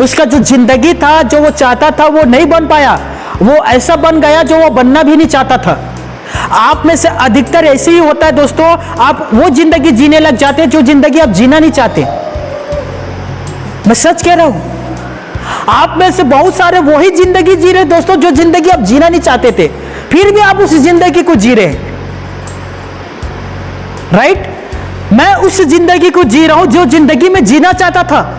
उसका जो जिंदगी था, जो वो चाहता था वो नहीं बन पाया, वो ऐसा बन गया जो वो बनना भी नहीं चाहता था। आप में से अधिकतर ऐसे ही होता है दोस्तों, आप वो जिंदगी जीने लग जाते हैं जो जिंदगी आप जीना नहीं चाहते। मैं सच कह रहा हूं, आप में से बहुत सारे वही जिंदगी जी रहे दोस्तों जो जिंदगी आप जीना नहीं चाहते थे, फिर भी आप उस जिंदगी को जी रहे हैं। राइट? मैं उस जिंदगी को जी रहा हूं जो जिंदगी में जीना चाहता था।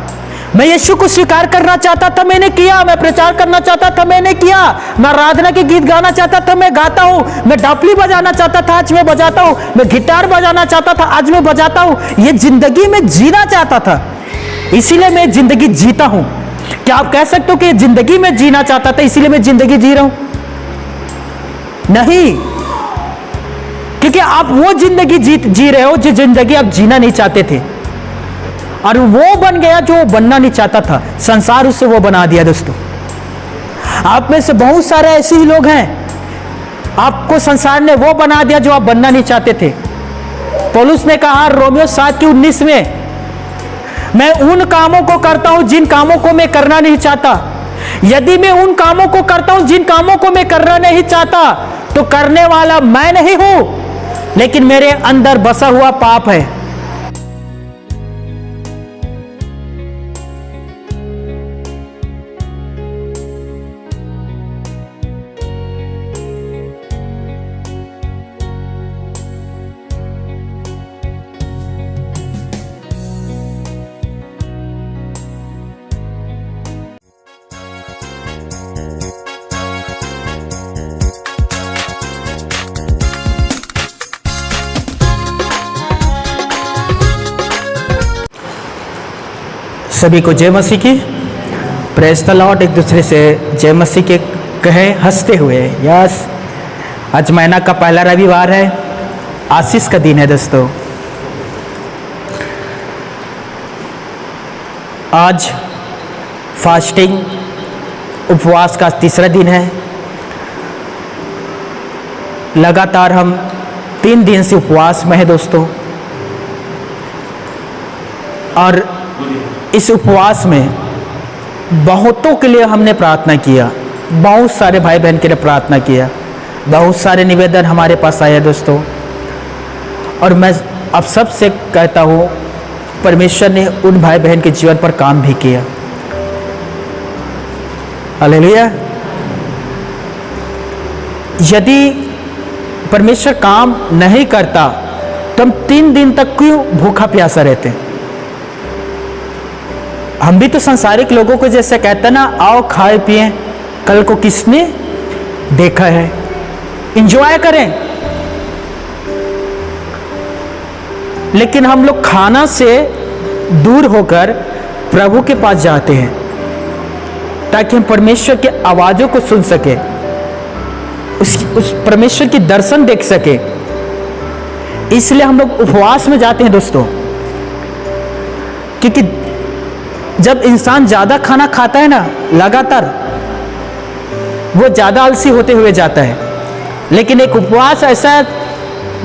मैं यीशु को स्वीकार करना चाहता था, मैंने किया। मैं प्रचार करना चाहता था, मैंने किया। मैं आराधना के गीत गाना चाहता था, मैं गाता हूं। मैं डापली बजाना चाहता था, आज मैं बजाता हूं। मैं गिटार बजाना चाहता था, आज मैं बजाता हूं। ये जिंदगी में जीना चाहता था, इसीलिए मैं जिंदगी जीता हूं। क्या आप कह सकते हो कि जिंदगी में जीना चाहता था इसीलिए मैं जिंदगी जी रहा हूं? नहीं, क्योंकि आप वो जिंदगी जी रहे हो जो जिंदगी आप जीना नहीं चाहते थे, और वो बन गया जो वो बनना नहीं चाहता था। संसार उससे वो बना दिया दोस्तों। आप में से बहुत सारे ऐसे ही लोग हैं, आपको संसार ने वो बना दिया जो आप बनना नहीं चाहते थे। पौलुस ने कहा रोमियो 7:19 में, मैं उन कामों को करता हूं जिन कामों को मैं करना नहीं चाहता। यदि मैं उन कामों को करता हूं जिन कामों को मैं करना नहीं चाहता, तो करने वाला मैं नहीं हूं, लेकिन मेरे अंदर बसा हुआ पाप है। सभी को जय मसीह की, प्रेज द लॉर्ड। एक दूसरे से जय मसीह के कहे हंसते हुए। यस, आज महीना का पहला रविवार है, आशीष का दिन है दोस्तों। आज फास्टिंग उपवास का तीसरा दिन है। लगातार हम 3 दिन से उपवास में है दोस्तों, और इस उपवास में बहुतों के लिए हमने प्रार्थना किया। बहुत सारे भाई बहन के लिए प्रार्थना किया, बहुत सारे निवेदन हमारे पास आए दोस्तों। और मैं अब सबसे कहता हूँ, परमेश्वर ने उन भाई बहन के जीवन पर काम भी किया। हालेलुया। यदि परमेश्वर काम नहीं करता तो हम 3 दिन तक क्यों भूखा प्यासा रहते? हम भी तो संसारिक लोगों को जैसे कहते हैं ना, आओ खाए पिए, कल को किसने देखा है, एंजॉय करें। लेकिन हम लोग खाना से दूर होकर प्रभु के पास जाते हैं ताकि हम परमेश्वर की आवाजों को सुन सके, उस परमेश्वर की दर्शन देख सके। इसलिए हम लोग उपवास में जाते हैं दोस्तों, क्योंकि जब इंसान ज्यादा खाना खाता है ना लगातार, वो ज्यादा आलसी होते हुए जाता है। लेकिन एक उपवास ऐसा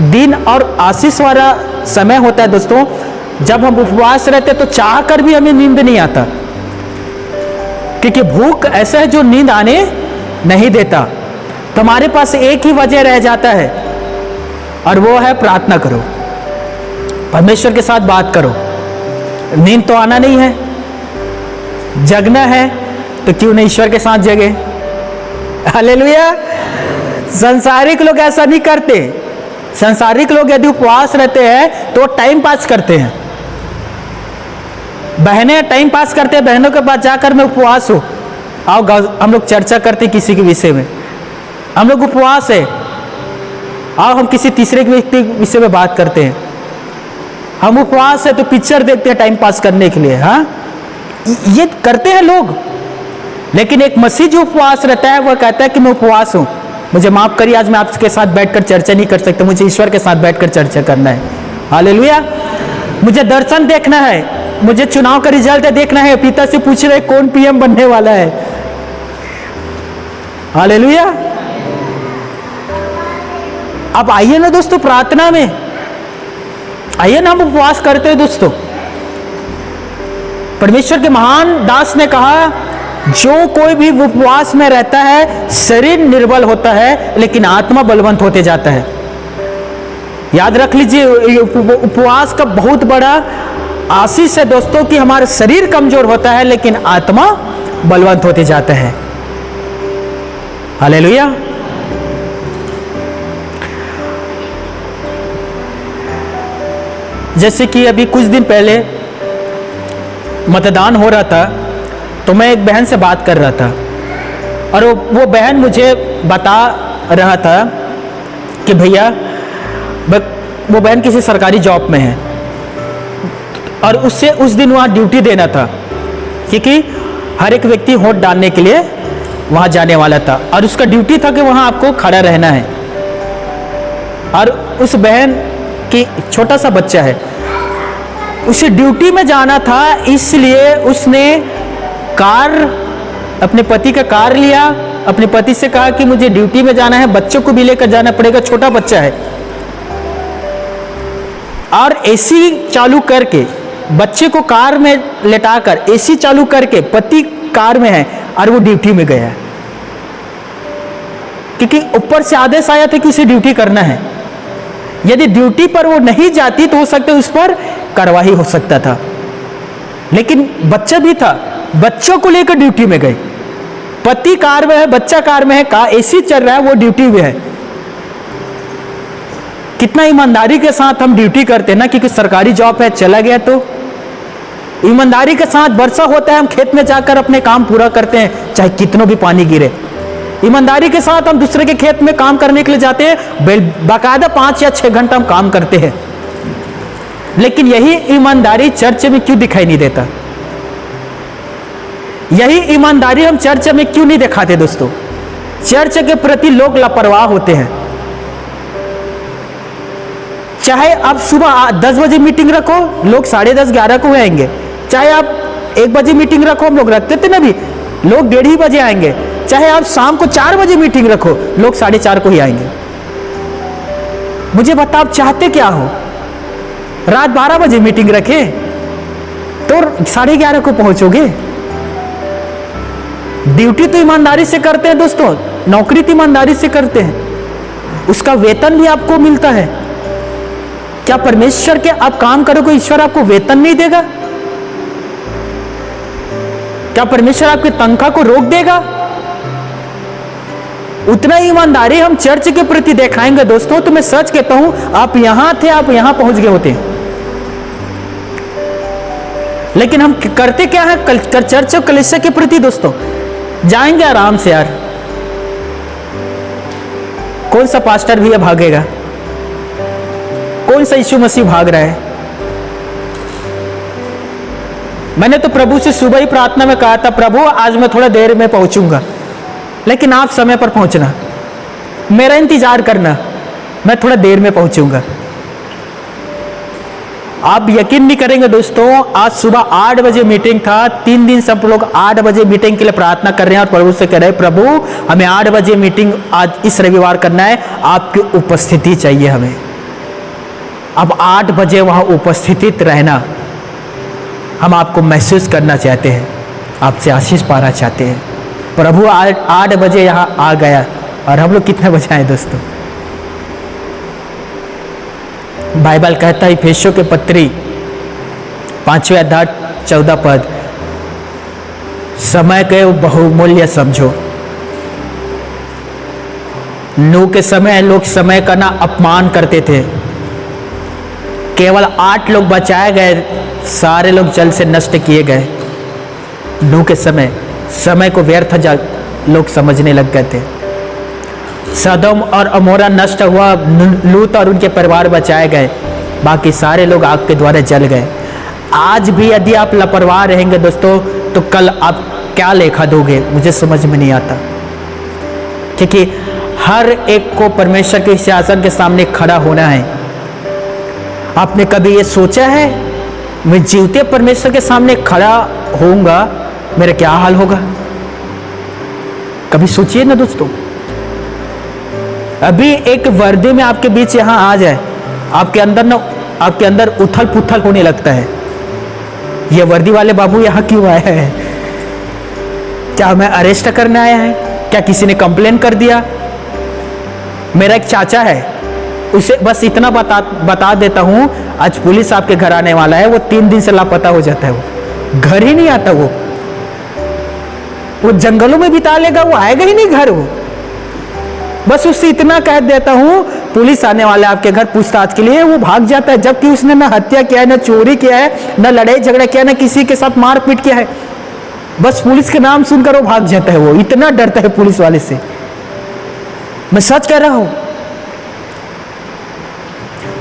दिन और आशीष वाला समय होता है दोस्तों, जब हम उपवास रहते तो चाह कर भी हमें नींद नहीं आता, क्योंकि भूख ऐसा है जो नींद आने नहीं देता। तो हमारे पास एक ही वजह रह जाता है, और वो है प्रार्थना करो, परमेश्वर के साथ बात करो। नींद तो आना नहीं है, जगना है, तो क्यों नहीं ईश्वर के साथ जगे। हालेलुया। संसारिक लोग ऐसा नहीं करते। संसारिक लोग यदि उपवास रहते हैं तो टाइम पास करते हैं। बहनें टाइम पास करते हैं, बहनों के पास जाकर मैं उपवास हूं, आओ हम लोग चर्चा करते किसी के विषय में, हम लोग उपवास है, आओ हम किसी तीसरे के व्यक्ति के विषय में बात करते हैं। हम उपवास है तो पिक्चर देखते हैं टाइम पास करने के लिए। हाँ, ये करते हैं लोग। लेकिन एक मसीह जो उपवास रहता है वह कहता है कि मैं उपवास हूं, मुझे माफ करिए, आज मैं आपके साथ बैठकर चर्चा नहीं कर सकता, मुझे ईश्वर के साथ बैठकर चर्चा करना है। हालेलुया। मुझे दर्शन देखना है, मुझे चुनाव का रिजल्ट देखना है, पिता से पूछ रहे कौन पीएम बनने वाला है। हालेलुया। अब आइए ना दोस्तों, प्रार्थना में आइए ना, हम उपवास करते हैं दोस्तों। परमेश्वर के महान दास ने कहा, जो कोई भी उपवास में रहता है शरीर निर्बल होता है लेकिन आत्मा बलवंत होते जाता है। याद रख लीजिए, उपवास का बहुत बड़ा आशीष है दोस्तों कि हमारा शरीर कमजोर होता है लेकिन आत्मा बलवंत होते जाता है। हालेलुया। जैसे कि अभी कुछ दिन पहले मतदान हो रहा था, तो मैं एक बहन से बात कर रहा था और वो बहन मुझे बता रहा था कि भैया, वो बहन किसी सरकारी जॉब में है और उससे उस दिन वहाँ ड्यूटी देना था, क्योंकि हर एक व्यक्ति वोट डालने के लिए वहाँ जाने वाला था और उसका ड्यूटी था कि वहाँ आपको खड़ा रहना है। और उस बहन की छोटा सा बच्चा है, उसे ड्यूटी में जाना था, इसलिए उसने अपने पति का कार लिया, अपने पति से कहा कि मुझे ड्यूटी में जाना है, बच्चों को भी लेकर जाना पड़ेगा, छोटा बच्चा है, और एसी चालू करके बच्चे को कार में लेटाकर एसी चालू करके पति कार में है और वो ड्यूटी में गया है, क्योंकि ऊपर से आदेश आया था कि उसे ड्यूटी करना है। यदि ड्यूटी पर वो नहीं जाती तो हो सकता है उस पर कार्रवाई हो सकता था, लेकिन बच्चा भी था, बच्चों को लेकर ड्यूटी में गए। पति कार में है, बच्चा कार में है, एसी चल रहा है, वो ड्यूटी में है। कितना ईमानदारी के साथ हम ड्यूटी करते हैं ना, क्योंकि सरकारी जॉब है, चला गया तो ईमानदारी के साथ वर्षा होता है, हम खेत में जाकर अपने काम पूरा करते हैं, चाहे कितनों भी पानी गिरे। ईमानदारी के साथ हम दूसरे के खेत में काम करने के लिए जाते हैं, बाकायदा 5 या 6 घंटा हम काम करते हैं। लेकिन यही ईमानदारी चर्च में क्यों दिखाई नहीं देता? यही ईमानदारी हम चर्च में क्यों नहीं दिखाते दोस्तों? चर्च के प्रति लोग लापरवाह होते हैं। चाहे आप सुबह 10 बजे मीटिंग रखो, लोग 10:30 11 को आएंगे। चाहे आप 1 बजे मीटिंग रखो, हम लोग रखते थे ना भी, लोग 1:30 बजे आएंगे। चाहे आप शाम को 4 बजे मीटिंग रखो, लोग 4:30 को ही आएंगे। मुझे बता, आप चाहते क्या हो? रात 12 बजे मीटिंग रखे तो 11:30 को पहुंचोगे? ड्यूटी तो ईमानदारी से करते हैं दोस्तों, नौकरी तो ईमानदारी से करते हैं, उसका वेतन भी आपको मिलता है। क्या परमेश्वर के आप काम करोगे, ईश्वर आपको वेतन नहीं देगा? क्या परमेश्वर आपकी तनख्वाह को रोक देगा? उतना ईमानदारी हम चर्च के प्रति दिखाएंगे दोस्तों, तो मैं सच कहता हूं, आप यहां थे, आप यहां पहुंच गए होते। लेकिन हम करते क्या है चर्च और कलीसिया के प्रति दोस्तों? जाएंगे आराम से यार, कौन सा पास्टर भी भागेगा? कौन सा यीशु मसीह भाग रहा है? मैंने तो प्रभु से सुबह ही प्रार्थना में कहा था, प्रभु आज मैं थोड़ा देर में पहुंचूंगा, लेकिन आप समय पर पहुंचना, मेरा इंतजार करना, मैं थोड़ा देर में पहुंचूंगा। आप यकीन नहीं करेंगे दोस्तों, आज सुबह 8 बजे मीटिंग था। 3 दिन सब लोग 8 बजे मीटिंग के लिए प्रार्थना कर रहे हैं और प्रभु से कह रहे हैं, प्रभु हमें 8 बजे मीटिंग आज इस रविवार करना है, आपकी उपस्थिति चाहिए हमें। अब 8 बजे वहां उपस्थित रहना, हम आपको महसूस करना चाहते हैं, आपसे आशीष पाना चाहते हैं। प्रभु 8 बजे यहां आ गया और हम लोग कितने बजे आए दोस्तों? बाइबल कहता है इफिसियों के पत्री 5वें अध्याय 14 पद, समय के बहुमूल्य समझो। नूह के समय लोग समय का ना अपमान करते थे, केवल 8 लोग बचाए गए, सारे लोग जल से नष्ट किए गए। नूह के समय को व्यर्थ लोग समझने लग गए थे। सदोम और अमोरा नष्ट हुआ, लूत और उनके परिवार बचाए गए, बाकी सारे लोग आग के द्वारा जल गए। आज भी यदि आप लापरवाह रहेंगे दोस्तों, तो कल आप क्या लेखा दोगे, मुझे समझ में नहीं आता। क्योंकि हर एक को परमेश्वर के सिंहासन के सामने खड़ा होना है। आपने कभी ये सोचा है, मैं जीवते परमेश्वर के सामने खड़ा होऊंगा, मेरा क्या हाल होगा? कभी सोचिए ना दोस्तों। अभी एक वर्दी में आपके बीच यहां आ जाए, आपके अंदर उथल पुथल होने लगता है। ये वर्दी वाले बाबू यहाँ क्यों आए हैं? क्या हमें अरेस्ट करने आया है? क्या किसी ने कंप्लेन कर दिया? मेरा एक चाचा है, उसे बस इतना बता देता हूँ, आज पुलिस आपके घर आने वाला है, वो 3 दिन से लापता हो जाता है, वो घर ही नहीं आता, वो जंगलों में बिता लेगा, वो आएगा ही नहीं घर। वो बस उससे इतना कह देता हूँ पुलिस आने वाला है आपके घर पूछताछ के लिए, वो भाग जाता है, जबकि उसने ना हत्या किया है, ना चोरी किया है, ना लड़ाई झगड़ा किया, ना किसी के साथ मारपीट किया है। बस पुलिस के नाम सुनकर वो भाग जाता है, वो इतना डरता है पुलिस वाले से। मैं सच कह रहा हूं।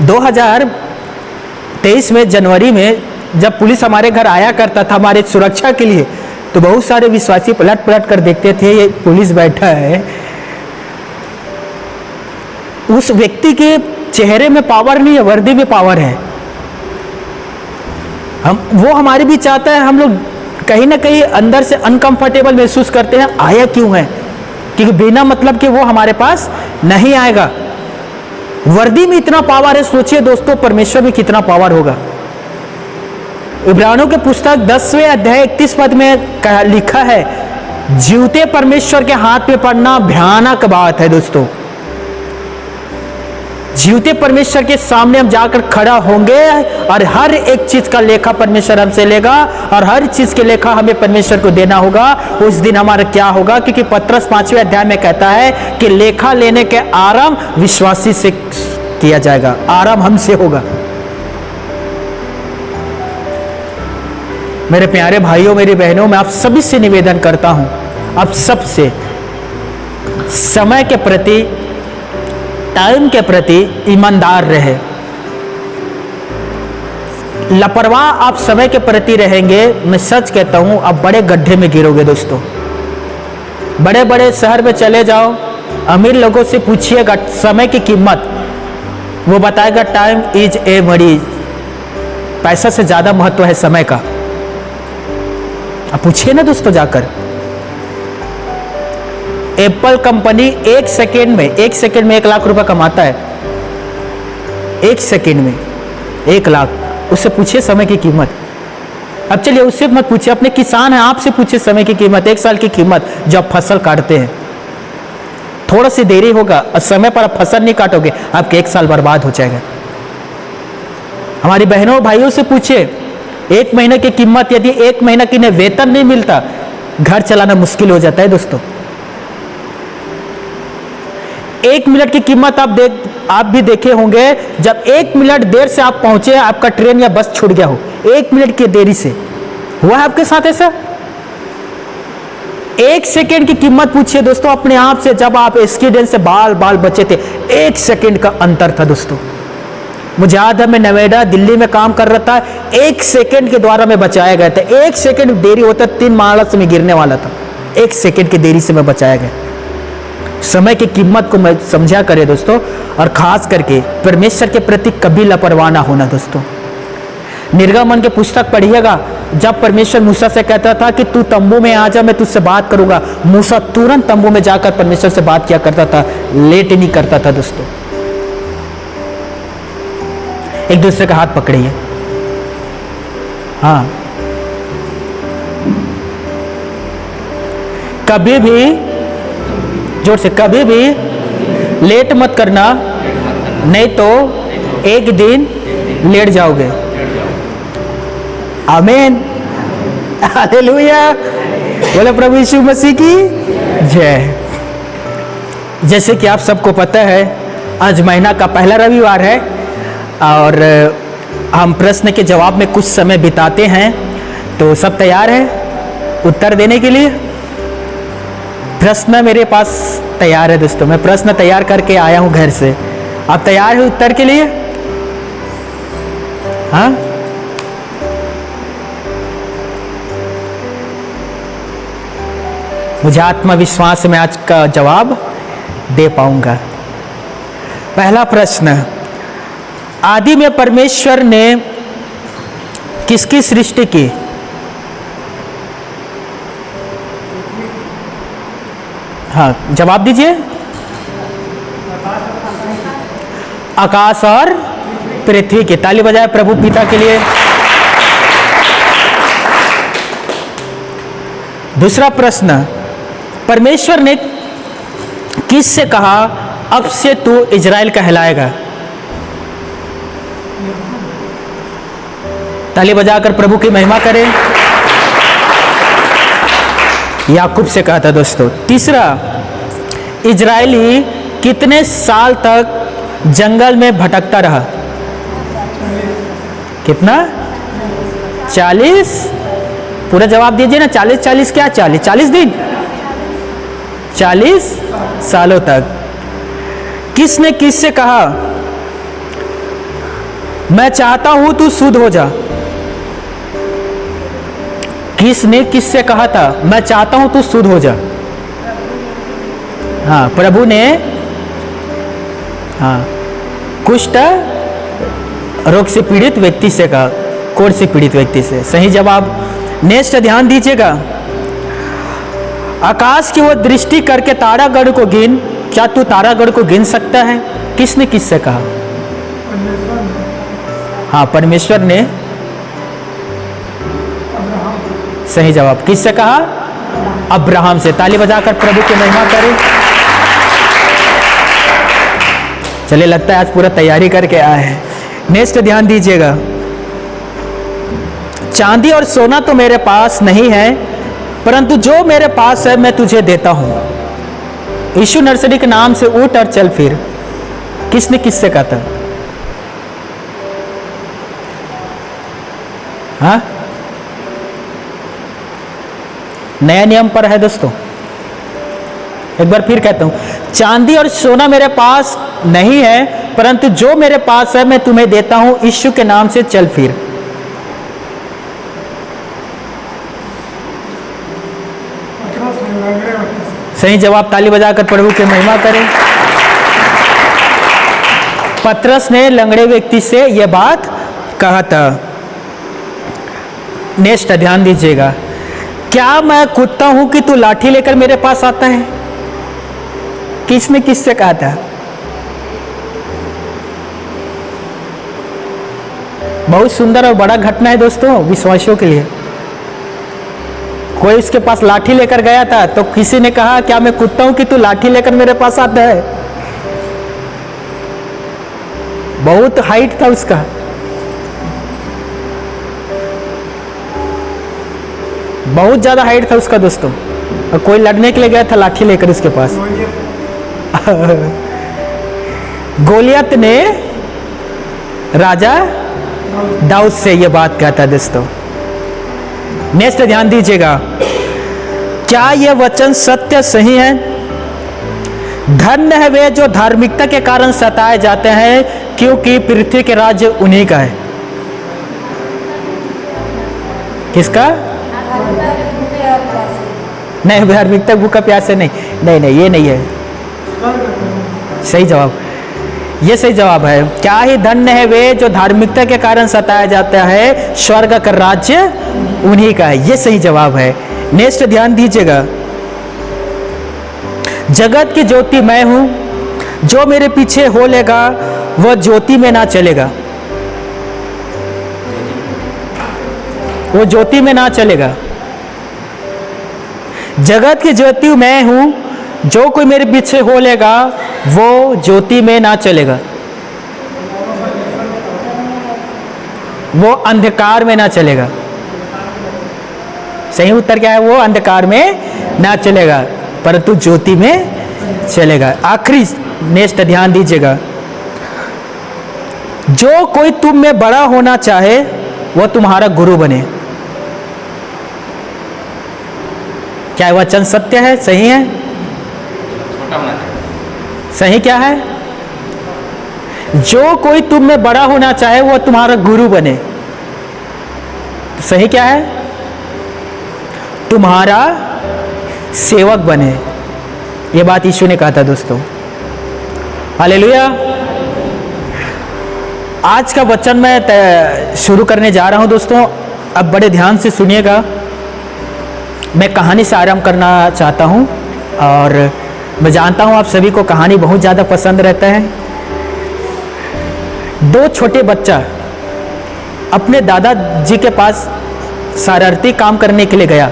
2023 में जनवरी में जब पुलिस हमारे घर आया करता था हमारे सुरक्षा के लिए, तो बहुत सारे विश्वासी पलट पलट कर देखते थे, ये पुलिस बैठा है। उस व्यक्ति के चेहरे में पावर नहीं है, वर्दी में पावर है। वो हमारे भी चाहता है, हम लोग कहीं ना कहीं अंदर से अनकंफर्टेबल महसूस करते हैं, आया क्यों है, क्योंकि बिना मतलब के वो हमारे पास नहीं आएगा। वर्दी में इतना पावर है, सोचिए दोस्तों परमेश्वर में कितना पावर होगा। इब्रानियों के पुस्तक 10वें अध्याय 31 पद में लिखा है, जीवते परमेश्वर के हाथ में पड़ना भयानक बात है दोस्तों। जीवते परमेश्वर के सामने हम जाकर खड़ा होंगे और हर एक चीज का लेखा परमेश्वर हमसे लेगा, और हर चीज के लेखा हमें परमेश्वर को देना होगा। उस दिन हमारा क्या होगा, क्योंकि पत्रस 5वें अध्याय में कहता है कि लेखा लेने के आराम विश्वासी से किया जाएगा, आराम हमसे होगा। मेरे प्यारे भाइयों, मेरी बहनों, मैं आप सभी से निवेदन करता हूं, आप सबसे समय के प्रति, टाइम के प्रति ईमानदार रहे। लापरवाह आप समय के प्रति रहेंगे, मैं सच कहता हूं आप बड़े गड्ढे में गिरोगे दोस्तों। बड़े बड़े शहर में चले जाओ, अमीर लोगों से पूछिएगा समय की कीमत, वो बताएगा टाइम इज ए मनी, पैसा से ज्यादा महत्व है समय का। आप पूछिए ना दोस्तों जाकर। एप्पल कंपनी 1 सेकेंड में 1 लाख रुपए कमाता है, 1 सेकेंड में 1 लाख। उससे पूछिए समय की कीमत। अब चलिए उससे मत पूछिए, अपने किसान हैं, आपसे पूछिए समय की कीमत, 1 साल की कीमत जब फसल काटते हैं। थोड़ा सी देरी होगा और समय पर आप फसल नहीं काटोगे, आपके 1 साल बर्बाद हो जाएगा। हमारी बहनों भाइयों से पूछिए 1 महीने की कीमत, यदि 1 महीना की वेतन नहीं मिलता, घर चलाना मुश्किल हो जाता है दोस्तों। 1 मिनट की कीमत आप भी देखे होंगे, जब 1 मिनट देर से आप पहुंचे, आपका ट्रेन या बस छूट गया हो, 1 मिनट की देरी से हुआ है आपके साथ ऐसा? 1 सेकेंड की कीमत पूछिए दोस्तों अपने आप से, जब आप एक्सीडेंट से बाल बचे थे, 1 सेकेंड का अंतर था दोस्तों। मुझे याद है, मैं नोएडा दिल्ली में काम कर रहा था, 1 सेकेंड के द्वारा मैं बचाया गया था। 1 सेकेंड देरी होता 3 माला से मैं गिरने वाला था, 1 सेकेंड की देरी से मैं बचाया गया। समय की कीमत को मैं समझा करे दोस्तों, और खास करके परमेश्वर के प्रति कभी लापरवाह ना होना दोस्तों। निर्गमन के पुस्तक पढ़िएगा, जब परमेश्वर मूसा से कहता था कि तू तंबू में आ जा, मैं तुझसे बात करूंगा, मूसा तुरंत तंबू में जाकर परमेश्वर से बात किया करता था, लेट नहीं करता था दोस्तों। एक दूसरे का हाथ पकड़िए, हाँ। कभी भी, जोर से, कभी भी लेट मत करना, नहीं तो एक दिन लेट जाओगे। आमीन, हालेलुया, बोले प्रभु यीशु मसीह की जय। जैसे कि आप सबको पता है, आज महीना का पहला रविवार है और हम प्रश्न के जवाब में कुछ समय बिताते हैं, तो सब तैयार है उत्तर देने के लिए? प्रश्न मेरे पास तैयार है दोस्तों, मैं प्रश्न तैयार करके आया हूं घर से। आप तैयार हैं उत्तर के लिए? हाँ, मुझे आत्मविश्वास में आज का जवाब दे पाऊंगा। पहला प्रश्न, आदि में परमेश्वर ने किसकी सृष्टि की? हाँ, जवाब दीजिए। आकाश और पृथ्वी की। ताली बजाए प्रभु पिता के लिए। दूसरा प्रश्न, परमेश्वर ने किस से कहा अब से तू इजराइल कहलाएगा? ताली बजाकर प्रभु की महिमा करें। याकूब से कहा था दोस्तों। तीसरा, इजराइली कितने साल तक जंगल में भटकता रहा? कितना? 40। पूरा जवाब दीजिए ना। 40 क्या? 40 दिन, 40 सालों तक। किसने किससे कहा मैं चाहता हूं तू शुद्ध हो जा? किसने किससे कहा था मैं चाहता हूं तू शुद्ध हो जा? हाँ, प्रभु ने, हाँ, कुष्ठ रोग से पीड़ित व्यक्ति से कहा, कोढ़ से पीड़ित व्यक्ति से। सही जवाब। नेक्स्ट ध्यान दीजिएगा। आकाश की वो दृष्टि करके तारागण को गिन, क्या तू तारागण को गिन सकता है? किसने किससे कहा? हाँ, परमेश्वर ने। सही जवाब। किससे कहा? अब्राहम से। ताली बजाकर प्रभु की महिमा करें। चलिए, लगता है आज पूरा तैयारी करके आए हैं। नेक्स्ट ध्यान दीजिएगा। चांदी और सोना तो मेरे पास नहीं है, परंतु जो मेरे पास है मैं तुझे देता हूं। यीशु नर्सरी के नाम से उठ और चल फिर। किसने किससे कहा था? हाँ, नया नियम पर है दोस्तों। एक बार फिर कहता हूं, चांदी और सोना मेरे पास नहीं है, परंतु जो मेरे पास है मैं तुम्हें देता हूं। यीशु के नाम से चल फिर। सही जवाब। ताली बजाकर प्रभु की महिमा करें। पतरस ने लंगड़े व्यक्ति से यह बात कहा था। नेक्स्ट ध्यान दीजिएगा। क्या मैं कुत्ता हूं कि तू लाठी लेकर मेरे पास आता है? किसने किससे कहा था? बहुत सुंदर और बड़ा घटना है दोस्तों विश्वासियों के लिए। कोई उसके पास लाठी लेकर गया था तो किसी ने कहा क्या मैं कुत्ता हूं कि तू लाठी लेकर मेरे पास आता है? बहुत हाइट था उसका। बहुत ज्यादा हाइट था उसका दोस्तों। और कोई लड़ने के लिए गया था लाठी लेकर उसके पास। गोलियत ने राजा दाऊद से यह बात कहता है दोस्तों। नेक्स्ट ध्यान दीजिएगा। क्या यह वचन सत्य सही है? धन्य है वे जो धार्मिकता के कारण सताए जाते हैं, क्योंकि पृथ्वी के राज्य उन्हीं का है। किसका? नहीं, धार्मिकता भूखा प्यासे नहीं, नहीं नहीं, ये नहीं है। सही जवाब, ये सही जवाब है। क्या ही धन्य है वे जो धार्मिकता के कारण सताया जाता है, स्वर्ग का राज्य उन्हीं का है। ये सही जवाब है। नेक्स्ट ध्यान दीजिएगा। जगत की ज्योति मैं हूं, जो मेरे पीछे हो लेगा वह ज्योति में ना चलेगा। वो ज्योति में ना चलेगा। जगत की ज्योति मैं हूं, जो कोई मेरे पीछे हो लेगा वो ज्योति में ना चलेगा, वो अंधकार में ना चलेगा। सही उत्तर क्या है? वो अंधकार में ना चलेगा परंतु ज्योति में चलेगा। आखिरी नेक्स्ट ध्यान दीजिएगा। जो कोई तुम में बड़ा होना चाहे वह तुम्हारा गुरु बने। क्या वचन सत्य है? सही है? सही क्या है? जो कोई तुम में बड़ा होना चाहे वह तुम्हारा गुरु बने। सही क्या है? तुम्हारा सेवक बने। यह बात यीशु ने कहा था दोस्तों। हालेलुया। आज का वचन मैं शुरू करने जा रहा हूं दोस्तों। अब बड़े ध्यान से सुनिएगा। मैं कहानी से आरंभ करना चाहता हूं और मैं जानता हूं आप सभी को कहानी बहुत ज़्यादा पसंद रहता है। दो छोटे बच्चा अपने दादाजी के पास शरारती काम करने के लिए गया।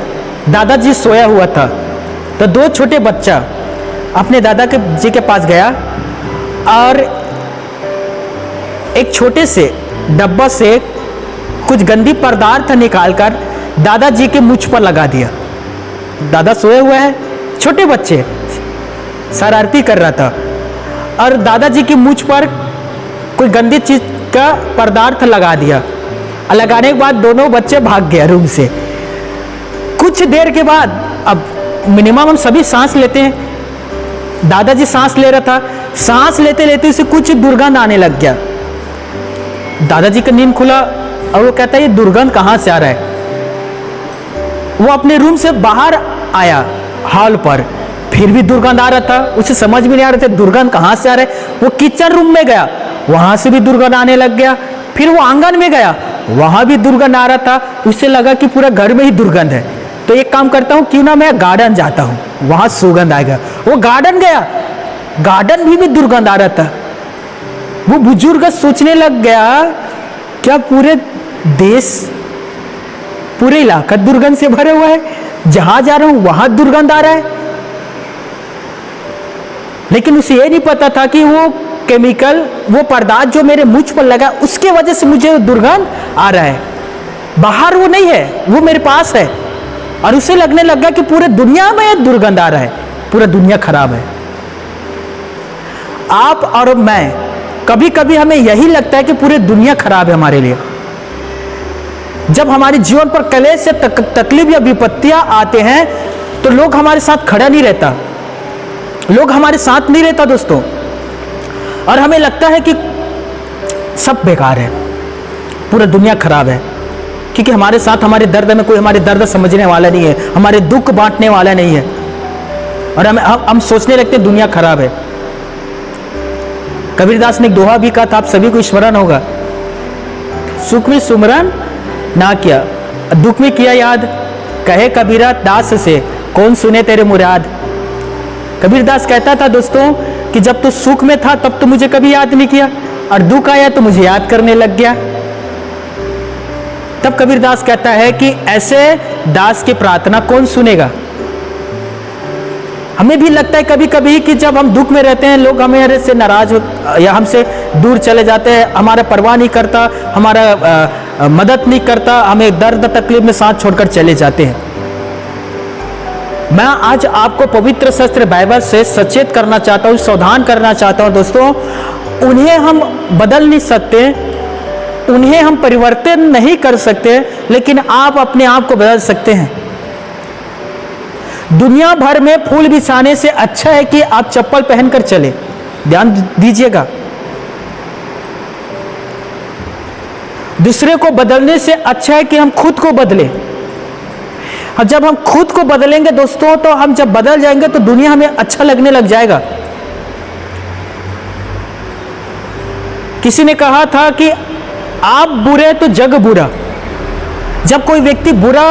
दादाजी सोया हुआ था, तो दो छोटे बच्चा अपने दादा के जी के पास गया और एक छोटे से डब्बा से कुछ गंदी पदार्थ निकालकर दादाजी के मुंह पर लगा दिया। दादा सोए हुए हैं, छोटे बच्चे, शरारती कर रहा था और दादाजी की मुंह पर कोई गंदी चीज का पदार्थ लगा दिया और लगाने के बाद दोनों बच्चे भाग गए रूम से। कुछ देर के बाद, अब मिनिमम हम सभी सांस लेते हैं, दादाजी सांस ले रहा था, सांस लेते लेते उसे कुछ दुर्गंध आने लग गया। दादाजी का नींद खुला और वो कहता है ये दुर्गंध कहां से आ रहा है। वो अपने रूम से बाहर आया हॉल पर, फिर भी दुर्गंध आ रहा था, उसे समझ में नहीं आ रहा था दुर्गंध कहां से आ रहा है। वो किचन रूम में गया, वहां से भी दुर्गंध आने लग गया। फिर वो आंगन में गया, वहां भी दुर्गंध आ रहा था। उसे लगा कि पूरा घर में ही दुर्गंध है, तो एक काम करता हूं, क्यों ना मैं गार्डन जाता हूं, वहां सुगंध आएगा। वो गार्डन गया, गार्डन भी दुर्गंध आ रहा था। वो बुजुर्ग सोचने लग गया, क्या पूरे देश, पूरे इलाका दुर्गंध से भरे हुआ है, जहां जा रहा हूं वहां दुर्गंध आ रहा है। लेकिन उसे ये नहीं पता था कि वो केमिकल, वो पदार्थ जो मेरे मुंह पर लगा उसके वजह से मुझे दुर्गंध आ रहा है। बाहर वो नहीं है, वो मेरे पास है। और उसे लगने लगा कि पूरे दुनिया में दुर्गंध आ रहा है, पूरा दुनिया खराब है। आप और मैं, कभी कभी हमें यही लगता है कि पूरी दुनिया खराब है हमारे लिए। जब हमारे जीवन पर कलेश से तकलीफ या विपत्तियां आते हैं तो लोग हमारे साथ खड़ा नहीं रहता, लोग हमारे साथ नहीं रहता दोस्तों, और हमें लगता है कि सब बेकार है, पूरा दुनिया खराब है, क्योंकि हमारे साथ हमारे दर्द में कोई हमारे दर्द समझने वाला नहीं है, हमारे दुख बांटने वाला नहीं है, और हम सोचने लगते हैं दुनिया खराब है। कबीरदास ने एक दोहा भी कहा था, आप सभी को स्मरण होगा, सुख में सुमरन ना किया, दुख में किया याद, कहे कबीरा दास से कौन सुने तेरे मुराद। कबीरदास कहता था दोस्तों कि जब तो सुख में था तब तो मुझे कभी याद नहीं किया, और दुख आया तो मुझे याद करने लग गया। तब कबीरदास कहता है कि ऐसे दास की प्रार्थना कौन सुनेगा। हमें भी लगता है कभी कभी कि जब हम दुख में रहते हैं, लोग हमारे से नाराज हो या हमसे दूर चले जाते हैं, हमारा परवाह नहीं करता, हमारा मदद नहीं करता, हमें दर्द तकलीफ में साथ छोड़कर चले जाते हैं। मैं आज आपको पवित्र शास्त्र बाइबल से सचेत करना चाहता हूँ, सावधान करना चाहता हूँ दोस्तों, उन्हें हम बदल नहीं सकते, उन्हें हम परिवर्तन नहीं कर सकते, लेकिन आप अपने आप को बदल सकते हैं। दुनिया भर में फूल बिछाने से अच्छा है कि आप चप्पल पहनकर चले, ध्यान दीजिएगा। दूसरे को बदलने से अच्छा है कि हम खुद को बदलें। और जब हम खुद को बदलेंगे दोस्तों, तो हम जब बदल जाएंगे तो दुनिया हमें अच्छा लगने लग जाएगा। किसी ने कहा था कि आप बुरे तो जग बुरा। जब कोई व्यक्ति बुरा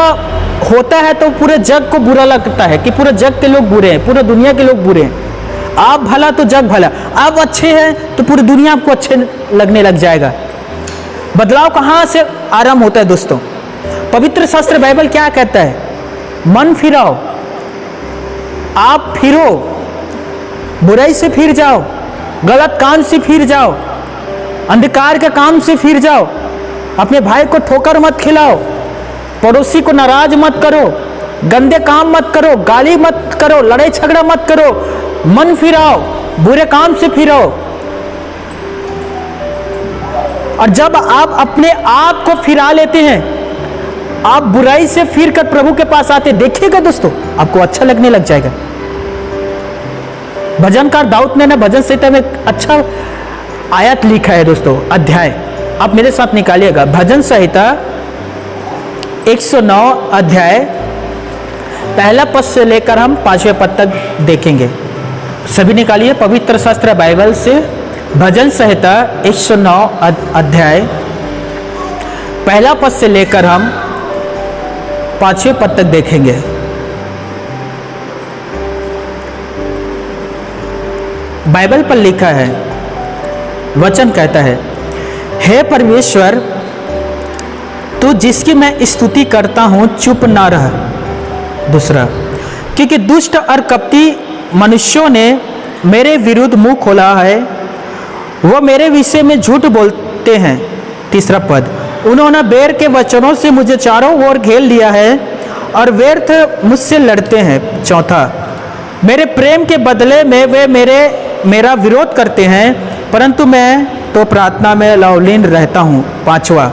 होता है तो पूरे जग को बुरा लगता है कि पूरे जग के लोग बुरे हैं, पूरे दुनिया के लोग बुरे हैं। आप भला तो जग भला, आप अच्छे हैं तो पूरी दुनिया आपको अच्छे लगने लग जाएगा। बदलाव कहां से आरंभ होता है दोस्तों? पवित्र शास्त्र बाइबल क्या कहता है? मन फिराओ, आप फिरो, बुराई से फिर जाओ, गलत काम से फिर जाओ, अंधकार के काम से फिर जाओ, अपने भाई को ठोकर मत खिलाओ, पड़ोसी को नाराज मत करो, गंदे काम मत करो, गाली मत करो, लड़ाई झगड़ा मत करो, मन फिराओ, बुरे काम से फिरो। और जब आप अपने आप को फिरा लेते हैं, आप बुराई से फिर कर प्रभु के पास आते, देखिएगा दोस्तों आपको अच्छा लगने लग जाएगा। भजनकार दाऊद ने ना भजन संहिता में अच्छा आयत लिखा है दोस्तों, अध्याय आप मेरे साथ निकालिएगा। भजन संहिता 109 अध्याय पहला पद से लेकर हम 5वें पद तक देखेंगे। सभी निकालिए पवित्र शास्त्र बाइबल से भजन संहिता 109 अध्याय पहला पद से लेकर हम 5वें पद तक देखेंगे। बाइबल पर लिखा है, वचन कहता है, हे परमेश्वर, तू जिसकी मैं स्तुति करता हूं चुप ना रह, दूसरा, क्योंकि दुष्ट और कपटी मनुष्यों ने मेरे विरुद्ध मुंह खोला है, वो मेरे विषय में झूठ बोलते हैं। तीसरा पद, उन्होंने बैर के वचनों से मुझे चारों ओर घेर लिया है और व्यर्थ मुझसे लड़ते हैं। चौथा, मेरे प्रेम के बदले में वे मेरा विरोध करते हैं, परंतु मैं तो प्रार्थना में लवलीन रहता हूँ। पांचवा,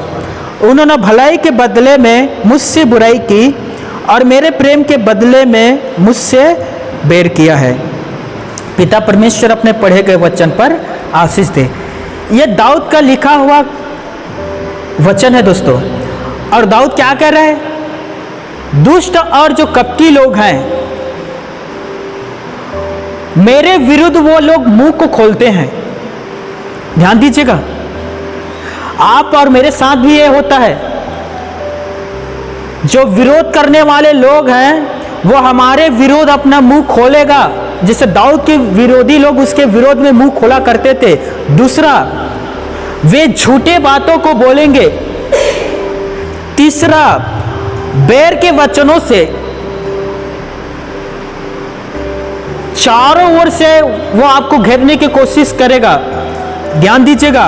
उन्होंने भलाई के बदले में मुझसे बुराई की और मेरे प्रेम के बदले में मुझसे बैर किया है। पिता परमेश्वर अपने पढ़े गए वचन पर आशीष दे। यह दाऊद का लिखा हुआ वचन है दोस्तों। और दाऊद क्या कह रहा है? दुष्ट और जो कपटी लोग हैं, मेरे विरुद्ध वो लोग मुंह को खोलते हैं। ध्यान दीजिएगा, आप और मेरे साथ भी ये होता है। जो विरोध करने वाले लोग हैं वो हमारे विरोध अपना मुंह खोलेगा, जैसे दाऊद के विरोधी लोग उसके विरोध में मुंह खोला करते थे। दूसरा, वे झूठे बातों को बोलेंगे। तीसरा, बैर के वचनों से चारों ओर से वो आपको घेरने की कोशिश करेगा। ध्यान दीजिएगा,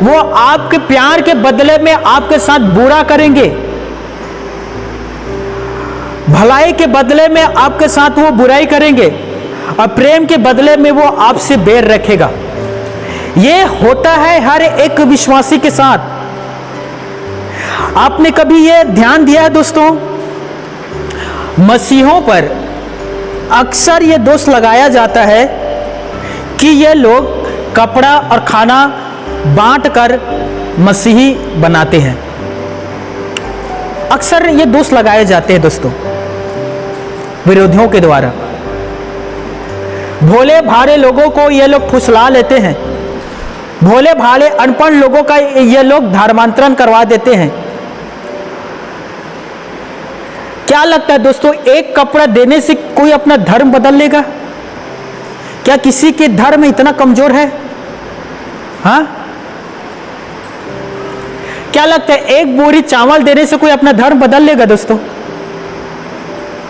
वो आपके प्यार के बदले में आपके साथ बुरा करेंगे, भलाई के बदले में आपके साथ वो बुराई करेंगे और प्रेम के बदले में वो आपसे बैर रखेगा। ये होता है हर एक विश्वासी के साथ। आपने कभी ये ध्यान दिया है दोस्तों? मसीहों पर अक्सर ये दोष लगाया जाता है कि ये लोग कपड़ा और खाना बांटकर मसीही बनाते हैं। अक्सर ये दोष लगाए जाते हैं दोस्तों विरोधियों के द्वारा। भोले भाले लोगों को ये लोग फुसला लेते हैं, भोले भाले अनपढ़ लोगों का ये लोग धर्मांतरण करवा देते हैं। क्या लगता है दोस्तों, एक कपड़ा देने से कोई अपना धर्म बदल लेगा? क्या किसी के धर्म इतना कमजोर है? हाँ, क्या लगता है एक बोरी चावल देने से कोई अपना धर्म बदल लेगा दोस्तों?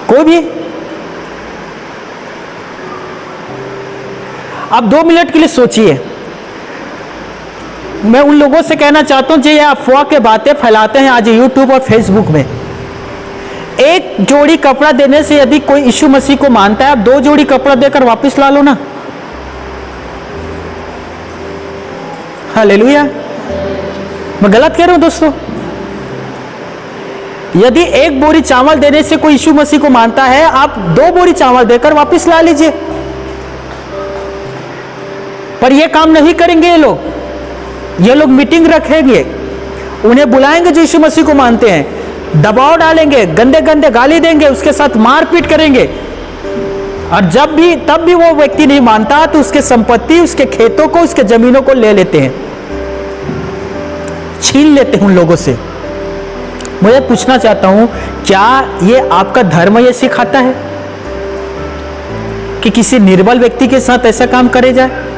कोई भी? आप 2 मिनट के लिए सोचिए। मैं उन लोगों से कहना चाहता हूं जो ये अफवाह के बातें फैलाते हैं आज यूट्यूब और फेसबुक में। एक जोड़ी कपड़ा देने से यदि कोई यीशु मसीह को मानता है, आप 2 जोड़ी कपड़ा देकर वापस ला लो ना। हालेलुया। मैं गलत कह रहा हूं दोस्तों? यदि एक बोरी चावल देने से कोई यीशु मसीह को मानता है, आप 2 बोरी चावल देकर वापस ला लीजिए। पर ये काम नहीं करेंगे ये लोग मीटिंग रखेंगे, उन्हें बुलाएंगे जो यीशु मसीह को मानते हैं, दबाव डालेंगे, गंदे गंदे गाली देंगे, उसके साथ मारपीट करेंगे। और तब भी वो व्यक्ति नहीं मानता तो उसके संपत्ति, उसके खेतों को, उसके जमीनों को ले लेते हैं, छीन लेते हैं उन लोगों से। मुझे पूछना चाहता हूं, क्या ये आपका धर्म ये सिखाता है कि किसी निर्बल व्यक्ति के साथ ऐसा काम करे जाए?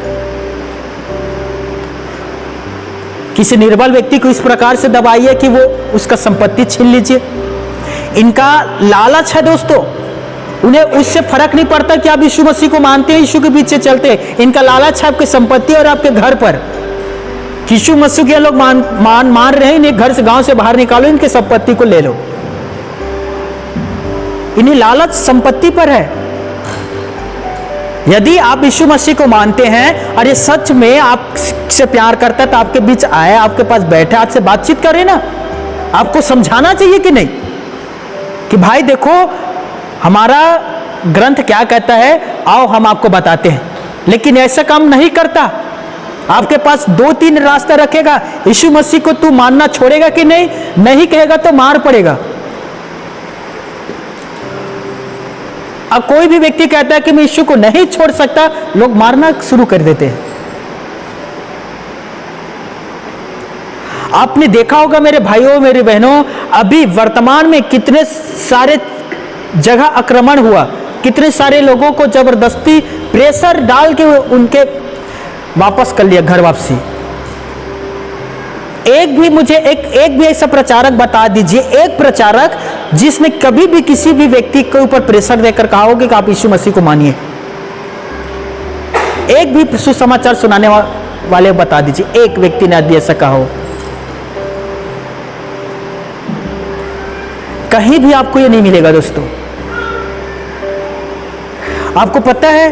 किसी निर्बल व्यक्ति को इस प्रकार से दबाइए कि वो उसका संपत्ति छीन लीजिए। इनका लालच है दोस्तों, उन्हें उससे फर्क नहीं पड़ता कि आप यीशु मसीह को मानते हैं, यीशु के पीछे चलते हैं। इनका लालच है आपकी संपत्ति और आपके घर पर। यीशु मसीह के लोग मान रहे हैं, इन्हें घर से, गांव से बाहर निकालो, इनके संपत्ति को ले लो। इन्हें लालच संपत्ति पर है। यदि आप यीशु मसीह को मानते हैं और ये सच में आपसे प्यार करता है तो आपके बीच आए, आपके पास बैठे, आपसे बातचीत करे ना, आपको समझाना चाहिए कि नहीं कि भाई देखो हमारा ग्रंथ क्या कहता है, आओ हम आपको बताते हैं। लेकिन ऐसा काम नहीं करता। आपके पास 2-3 रास्ता रखेगा। यीशु मसीह को तू मानना छोड़ेगा कि नहीं? नहीं कहेगा तो मार पड़ेगा। अब कोई भी व्यक्ति कहता है कि मैं यीशु को नहीं छोड़ सकता, लोग मारना शुरू कर देते हैं। आपने देखा होगा मेरे भाइयों, मेरी बहनों, अभी वर्तमान में कितने सारे जगह आक्रमण हुआ, कितने सारे लोगों को जबरदस्ती प्रेशर डाल के उनके वापस कर लिया, घर वापसी। एक भी मुझे एक भी ऐसा प्रचारक बता दीजिए, एक प्रचारक जिसने कभी भी किसी भी व्यक्ति के ऊपर प्रेशर देकर कहा होगा कि आप यीशु मसीह को मानिए। एक भी सुसमाचार सुनाने वाले बता दीजिए, एक व्यक्ति ने यदि ऐसा कहा हो। कहीं भी आपको ये नहीं मिलेगा दोस्तों। आपको पता है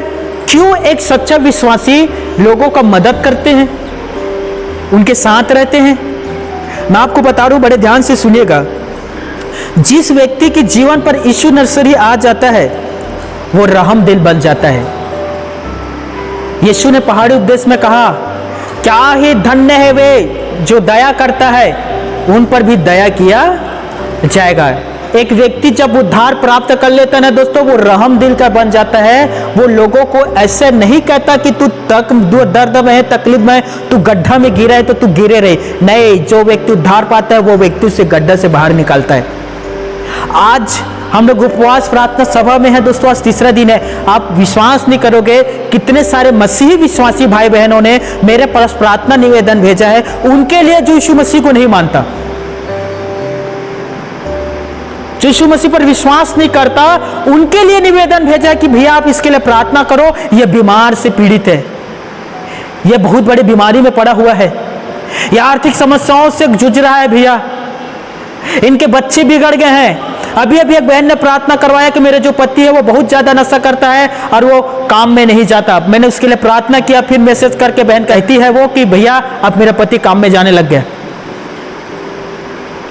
क्यों एक सच्चा विश्वासी लोगों का मदद करते हैं, उनके साथ रहते हैं? मैं आपको बता रहा हूं, बड़े ध्यान से सुनिएगा। जिस व्यक्ति के जीवन पर यीशु नर्सरी आ जाता है वो रहम दिल बन जाता है। यीशु ने पहाड़ी उपदेश में कहा, क्या ही धन्य है वे जो दया करता है, उन पर भी दया किया जाएगा। एक व्यक्ति जब उद्धार प्राप्त कर लेता है ना दोस्तों, वो रहम दिल का बन जाता है। वो लोगों को ऐसे नहीं कहता कि तू दर्द में है, तकलीफ में, तू गड्ढा में गिरा है तो तू गिरे रहे। नहीं, जो व्यक्ति उद्धार पाता है वो व्यक्ति उसे गड्ढा से बाहर निकालता है। आज हम लोग उपवास प्रार्थना सभा में है दोस्तों, आज तीसरा दिन है। आप विश्वास नहीं करोगे कितने सारे मसीही विश्वासी भाई बहनों ने मेरे पास प्रार्थना निवेदन भेजा है, उनके लिए जो यीशु मसीह को नहीं मानता, जो यीशु मसीह पर विश्वास नहीं करता, उनके लिए निवेदन भेजा कि भैया आप इसके लिए प्रार्थना करो, यह बीमार से पीड़ित है, यह बहुत बड़ी बीमारी में पड़ा हुआ है, यह आर्थिक समस्याओं से जूझ रहा है भैया, इनके बच्चे बिगड़ गए हैं। अभी अभी एक बहन ने प्रार्थना करवाया कि मेरे जो पति है वो बहुत ज्यादा नशा करता है और वो काम में नहीं जाता। मैंने उसके लिए प्रार्थना किया, फिर मैसेज करके बहन कहती है वो कि भैया अब मेरा पति काम में जाने लग गया।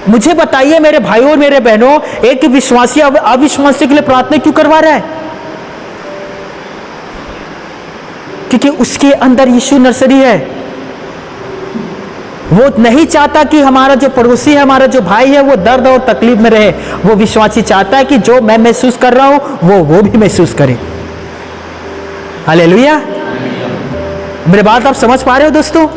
मुझे बताइए मेरे भाइयों और मेरे बहनों, एक विश्वासी अविश्वासी के लिए प्रार्थना क्यों करवा रहा है? क्योंकि उसके अंदर यीशु नर्सरी है। वो नहीं चाहता कि हमारा जो पड़ोसी है, हमारा जो भाई है, वो दर्द और तकलीफ में रहे। वो विश्वासी चाहता है कि जो मैं महसूस कर रहा हूं वो भी महसूस करे। हालेलुया। मेरी बात आप समझ पा रहे हो दोस्तों?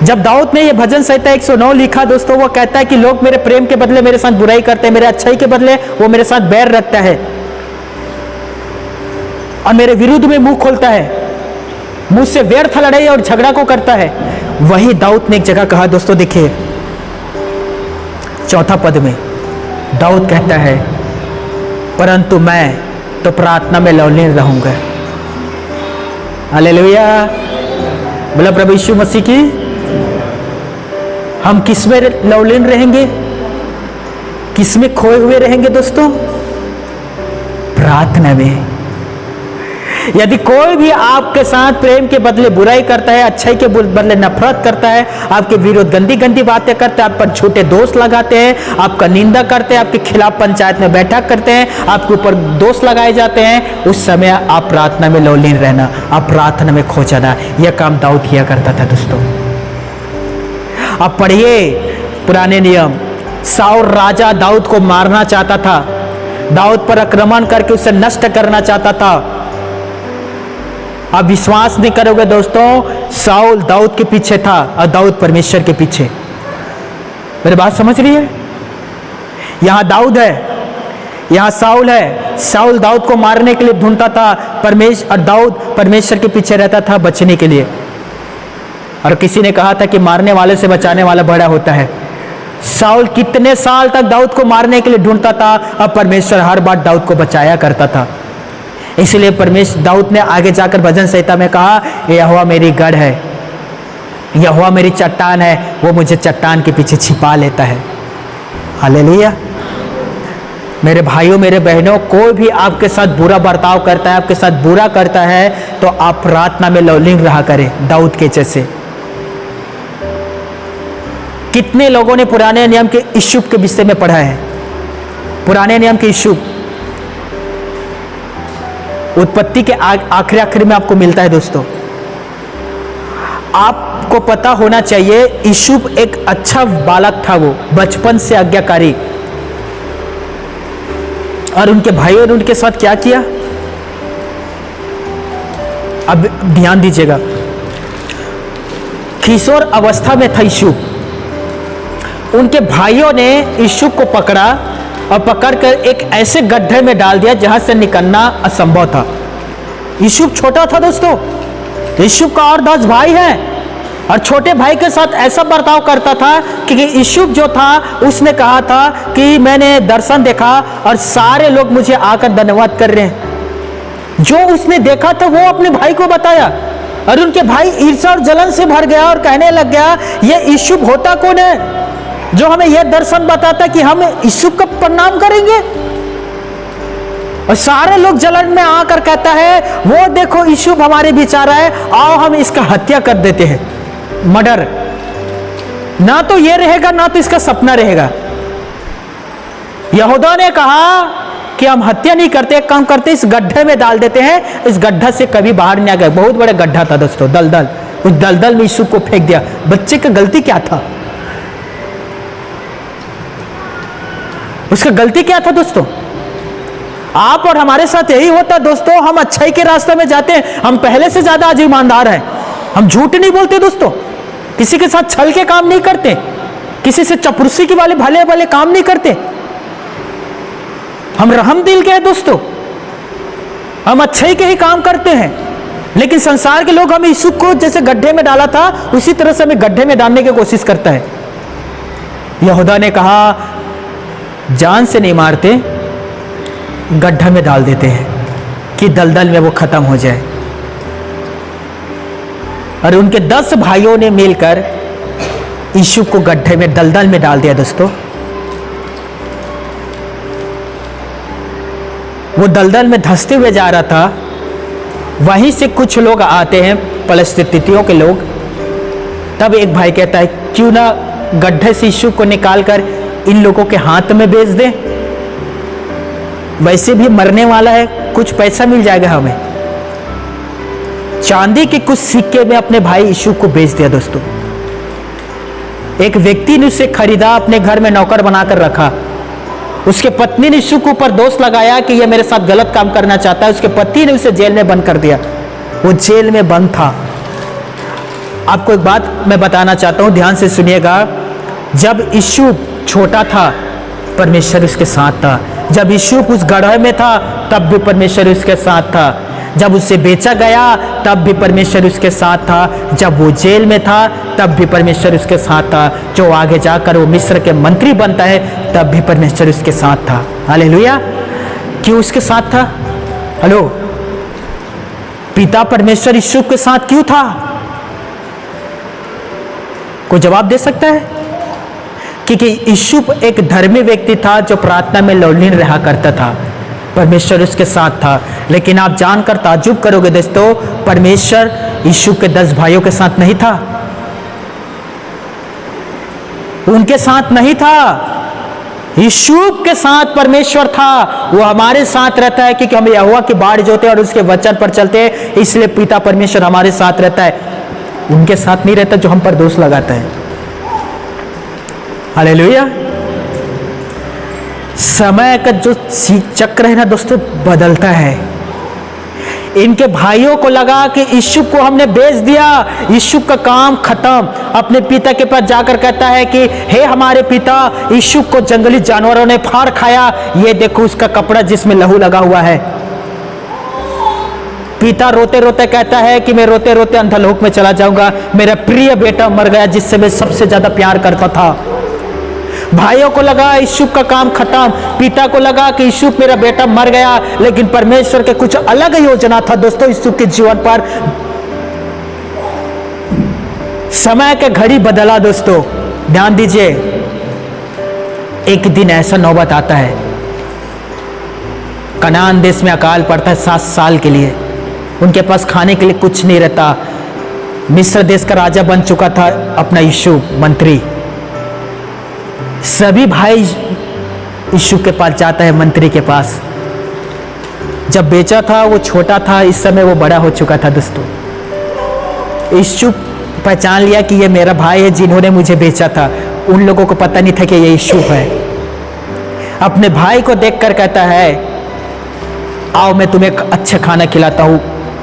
जब दाऊद ने ये भजन संहिता 109 लिखा दोस्तों, वो कहता है कि लोग मेरे प्रेम के बदले मेरे साथ बुराई करते हैं, मेरे अच्छाई के बदले वो मेरे साथ बैर रखता है और मेरे विरुद्ध में मुंह खोलता है, मुझसे व्यर्थ लड़ाई और झगड़ा को करता है। वही दाऊद ने एक जगह कहा दोस्तों, देखिए 4 पद में दाऊद कहता है, परंतु मैं तो प्रार्थना में लौलीन रहूंगा। हालेलुया। बोला प्रभु यीशु मसीह की। हम किस में लौलीन रहेंगे, किस में खोए हुए रहेंगे दोस्तों? प्रार्थना में। यदि कोई भी आपके साथ प्रेम के बदले बुराई करता है, अच्छाई के बदले नफरत करता है, आपके विरोध गंदी गंदी बातें करते हैं, आप पर झूठे दोष लगाते हैं, आपका निंदा करते हैं, आपके खिलाफ पंचायत में बैठक करते हैं, आपके ऊपर दोष लगाए जाते हैं, उस समय आप प्रार्थना में लौलीन रहना, आप प्रार्थना में खो जाना। यह काम दाऊद किया करता था दोस्तों। आप पढ़िए पुराने नियम। साउल राजा दाऊद को मारना चाहता था, दाऊद पर आक्रमण करके उसे नष्ट करना चाहता था। आप विश्वास नहीं करोगे दोस्तों, साउल दाऊद के पीछे था और दाऊद परमेश्वर के पीछे। मेरी बात समझ रही है? यहां दाऊद है, यहां साउल है। साउल दाऊद को मारने के लिए ढूंढता था, और दाऊद परमेश्वर के पीछे रहता था बचने के लिए। और किसी ने कहा था कि मारने वाले से बचाने वाला बड़ा होता है। साउल कितने साल तक दाऊद को मारने के लिए ढूंढता था, और परमेश्वर हर बार दाऊद को बचाया करता था। इसलिए परमेश्वर दाऊद ने आगे जाकर भजन संहिता में कहा, यहोवा मेरी गढ़ है, यहोवा मेरी चट्टान है, वो मुझे चट्टान के पीछे छिपा लेता है। हालेलुया। मेरे भाइयों मेरे बहनों, कोई भी आपके साथ बुरा बर्ताव करता है, आपके साथ बुरा करता है, तो आप प्रार्थना में लौलीन रहा करें दाऊद के जैसे। कितने लोगों ने पुराने नियम के यूसुफ के विषय में पढ़ा है? पुराने नियम के यूसुफ उत्पत्ति के आखिरी में आपको मिलता है दोस्तों। आपको पता होना चाहिए यूसुफ एक अच्छा बालक था, वो बचपन से आज्ञाकारी। और उनके भाइयों ने उनके साथ क्या किया, अब ध्यान दीजिएगा। किशोर अवस्था में था यूसुफ, उनके भाइयों ने यूसुफ को पकड़ा और पकड़कर एक ऐसे गड्ढे में डाल दिया जहां से निकलना असंभव था। यूसुफ छोटा था दोस्तों, यूसुफ का और 10 भाई हैं, और छोटे भाई के साथ ऐसा बर्ताव करता था कि यूसुफ जो था उसने कहा था कि मैंने दर्शन देखा और सारे लोग मुझे आकर धन्यवाद कर रहे हैं। जो उसने देखा था वो अपने भाई को बताया और उनके भाई ईर्ष्या और जलन से भर गया और कहने लग गया, ये यूसुफ होता कौन है जो हमें यह दर्शन बताता कि हम यूसुफ का प्रणाम करेंगे। और सारे लोग जलन में आकर कहता है, वो देखो यूसुफ हमारे बीच आ रहा है, आओ हम इसका हत्या कर देते हैं। मर्डर, ना तो ये रहेगा ना तो इसका सपना रहेगा। यहूदा ने कहा कि हम हत्या नहीं करते, एक काम करते इस गड्ढे में डाल देते हैं, इस गड्ढा से कभी बाहर नहीं आ गया। बहुत बड़ा गड्ढा था दोस्तों, दलदल। उस दलदल में यूसुफ को फेंक दिया। बच्चे की गलती क्या था? उसका गलती क्या था दोस्तों? आप और हमारे साथ यही होता दोस्तों। हम अच्छाई के रास्ते में जाते हैं, हम पहले से ज्यादा आज ईमानदार हैं, हम झूठ नहीं बोलते दोस्तों, किसी के साथ छल के काम नहीं करते, किसी से चपरुसी के वाले भले भले काम नहीं करते, हम रहम दिल के हैं दोस्तों, हम अच्छाई के ही काम करते हैं। लेकिन संसार के लोग हमें यूसुफ को जैसे गड्ढे में डाला था उसी तरह से हमें गड्ढे में डालने की कोशिश करता है। यहूदा ने कहा, जान से नहीं मारते, गड्ढा में डाल देते हैं कि दलदल में वो खत्म हो जाए। और उनके 10 भाइयों ने मिलकर यूसुफ को गड्ढे में दलदल में डाल दिया दोस्तों। वो दलदल में धंसते हुए जा रहा था। वहीं से कुछ लोग आते हैं, फलस्तीनियों के लोग। तब एक भाई कहता है, क्यों ना गड्ढे से यूसुफ को निकालकर इन लोगों के हाथ में बेच दें, वैसे भी मरने वाला है, कुछ पैसा मिल जाएगा हमें। चांदी के कुछ सिक्के में अपने भाई यूसुफ को बेच दिया दोस्तों। एक व्यक्ति ने उसे खरीदा, अपने घर में नौकर बनाकर रखा। उसके पत्नी ने यूसुफ के ऊपर दोष लगाया कि यह मेरे साथ गलत काम करना चाहता है। उसके पति ने उसे जेल में बंद कर दिया। वो जेल में बंद था। आपको एक बात मैं बताना चाहता हूं, ध्यान से सुनिएगा। जब यूसुफ छोटा था परमेश्वर उसके साथ था। जब यूसुफ उस गड्ढे में था तब भी परमेश्वर उसके साथ था। जब उसे बेचा गया तब भी परमेश्वर उसके साथ था। जब वो जेल में था तब भी परमेश्वर उसके साथ था। जो आगे जाकर वो मिस्र के मंत्री बनता है तब भी परमेश्वर उसके साथ था। हालेलुया। क्यों उसके साथ था? हेलो, पिता परमेश्वर यूसुफ के साथ क्यों था? कोई जवाब दे सकता है? क्योंकि यूसुफ एक धर्मी व्यक्ति था जो प्रार्थना में लौलीन रहा करता था। परमेश्वर उसके साथ था। लेकिन आप जानकर ताज्जुब करोगे दोस्तों, परमेश्वर यूसुफ के 10 भाइयों के साथ नहीं था। उनके साथ नहीं था, यूसुफ के साथ परमेश्वर था। वो हमारे साथ रहता है क्योंकि हम यहोवा की बाढ़ जोते हैं और उसके वचन पर चलते हैं, इसलिए पिता परमेश्वर हमारे साथ रहता है। उनके साथ नहीं रहता जो हम पर दोष लगाता है। हालेलुया। समय का जो चक्र है ना दोस्तों, बदलता है। इनके भाइयों को लगा कि यूसुफ को हमने बेच दिया, यूसुफ का काम खत्म। अपने पिता के पास जाकर कहता है कि हे हमारे पिता, यूसुफ को जंगली जानवरों ने फाड़ खाया, ये देखो उसका कपड़ा जिसमें लहू लगा हुआ है। पिता रोते रोते कहता है कि मैं रोते रोते अंधलोक में चला जाऊंगा, मेरा प्रिय बेटा मर गया जिससे मैं सबसे ज्यादा प्यार करता था। भाइयों को लगा यूसुफ का काम खत्म, पिता को लगा कि यूसुफ मेरा बेटा मर गया। लेकिन परमेश्वर के कुछ अलग योजना था दोस्तों यूसुफ के जीवन पर। समय का घड़ी बदला दोस्तों, ध्यान दीजिए। एक दिन ऐसा नौबत आता है, कनान देश में अकाल पड़ता है 7 साल के लिए। उनके पास खाने के लिए कुछ नहीं रहता। मिस्र देश का राजा बन चुका था अपना यूसुफ, मंत्री। सभी भाई यूसुफ के पास जाता है, मंत्री के पास। जब बेचा था वो छोटा था, इस समय वो बड़ा हो चुका था दोस्तों। यूसुफ पहचान लिया कि ये मेरा भाई है जिन्होंने मुझे बेचा था। उन लोगों को पता नहीं था कि ये यूसुफ है। अपने भाई को देखकर कहता है, आओ मैं तुम्हें अच्छा खाना खिलाता हूँ।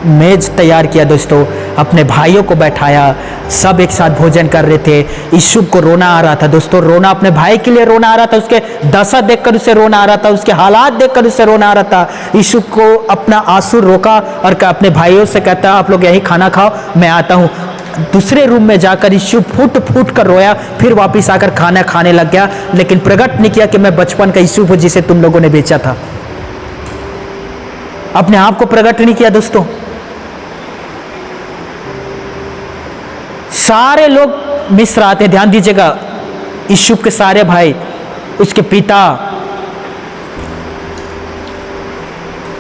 मेज तैयार किया दोस्तों, अपने भाइयों को बैठाया, सब एक साथ भोजन कर रहे थे। यूसुफ को रोना आ रहा था दोस्तों, रोना अपने भाई के लिए रोना आ रहा था। उसके दशा देखकर उसे रोना आ रहा था, उसके हालात देखकर उसे रोना आ रहा था। यूसुफ को अपना आंसू रोका और अपने भाइयों से कहता, आप लोग यही खाना खाओ, मैं आता हूँ। दूसरे रूम में जाकर यीशु फूट फूट कर रोया, फिर वापस आकर खाना खाने लग गया, लेकिन प्रकट नहीं किया कि मैं बचपन का यीशु हूं जिसे तुम लोगों ने बेचा था। अपने आप को प्रकट नहीं किया दोस्तों। सारे लोग मिस्र आते, ध्यान दीजिएगा, यीशु के सारे भाई, उसके पिता,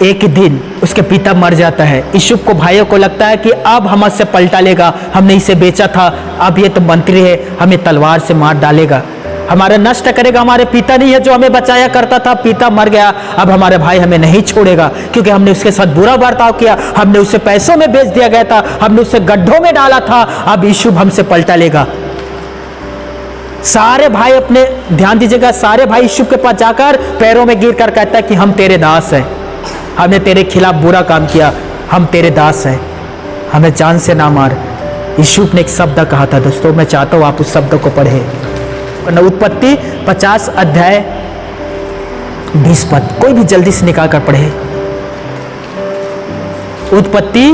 एक दिन उसके पिता मर जाता है। यीशु को, भाइयों को लगता है कि अब हमसे पलटा लेगा, हमने इसे बेचा था, अब ये तो मंत्री है, हमें तलवार से मार डालेगा, हमारा नष्ट करेगा। हमारे पिता नहीं है जो हमें बचाया करता था, पिता मर गया, अब हमारे भाई हमें नहीं छोड़ेगा क्योंकि हमने उसके साथ बुरा बर्ताव किया, हमने उसे पैसों में बेच दिया गया था, हमने उसे गड्ढों में डाला था, अब यीशु हमसे पलटा लेगा। सारे भाई अपने, ध्यान दीजिएगा, सारे भाई यीशु के पास जाकर पैरों में गिर कर कहता है कि हम तेरे दास हैं, हमने तेरे खिलाफ बुरा काम किया, हम तेरे दास हैं, हमें जान से ना मार। यीशु ने एक शब्द कहा था दोस्तों, मैं चाहता हूं आप उस शब्द को पढ़े। उत्पत्ति 50 अध्याय 20 पद, कोई भी जल्दी से निकाल कर पढ़े। उत्पत्ति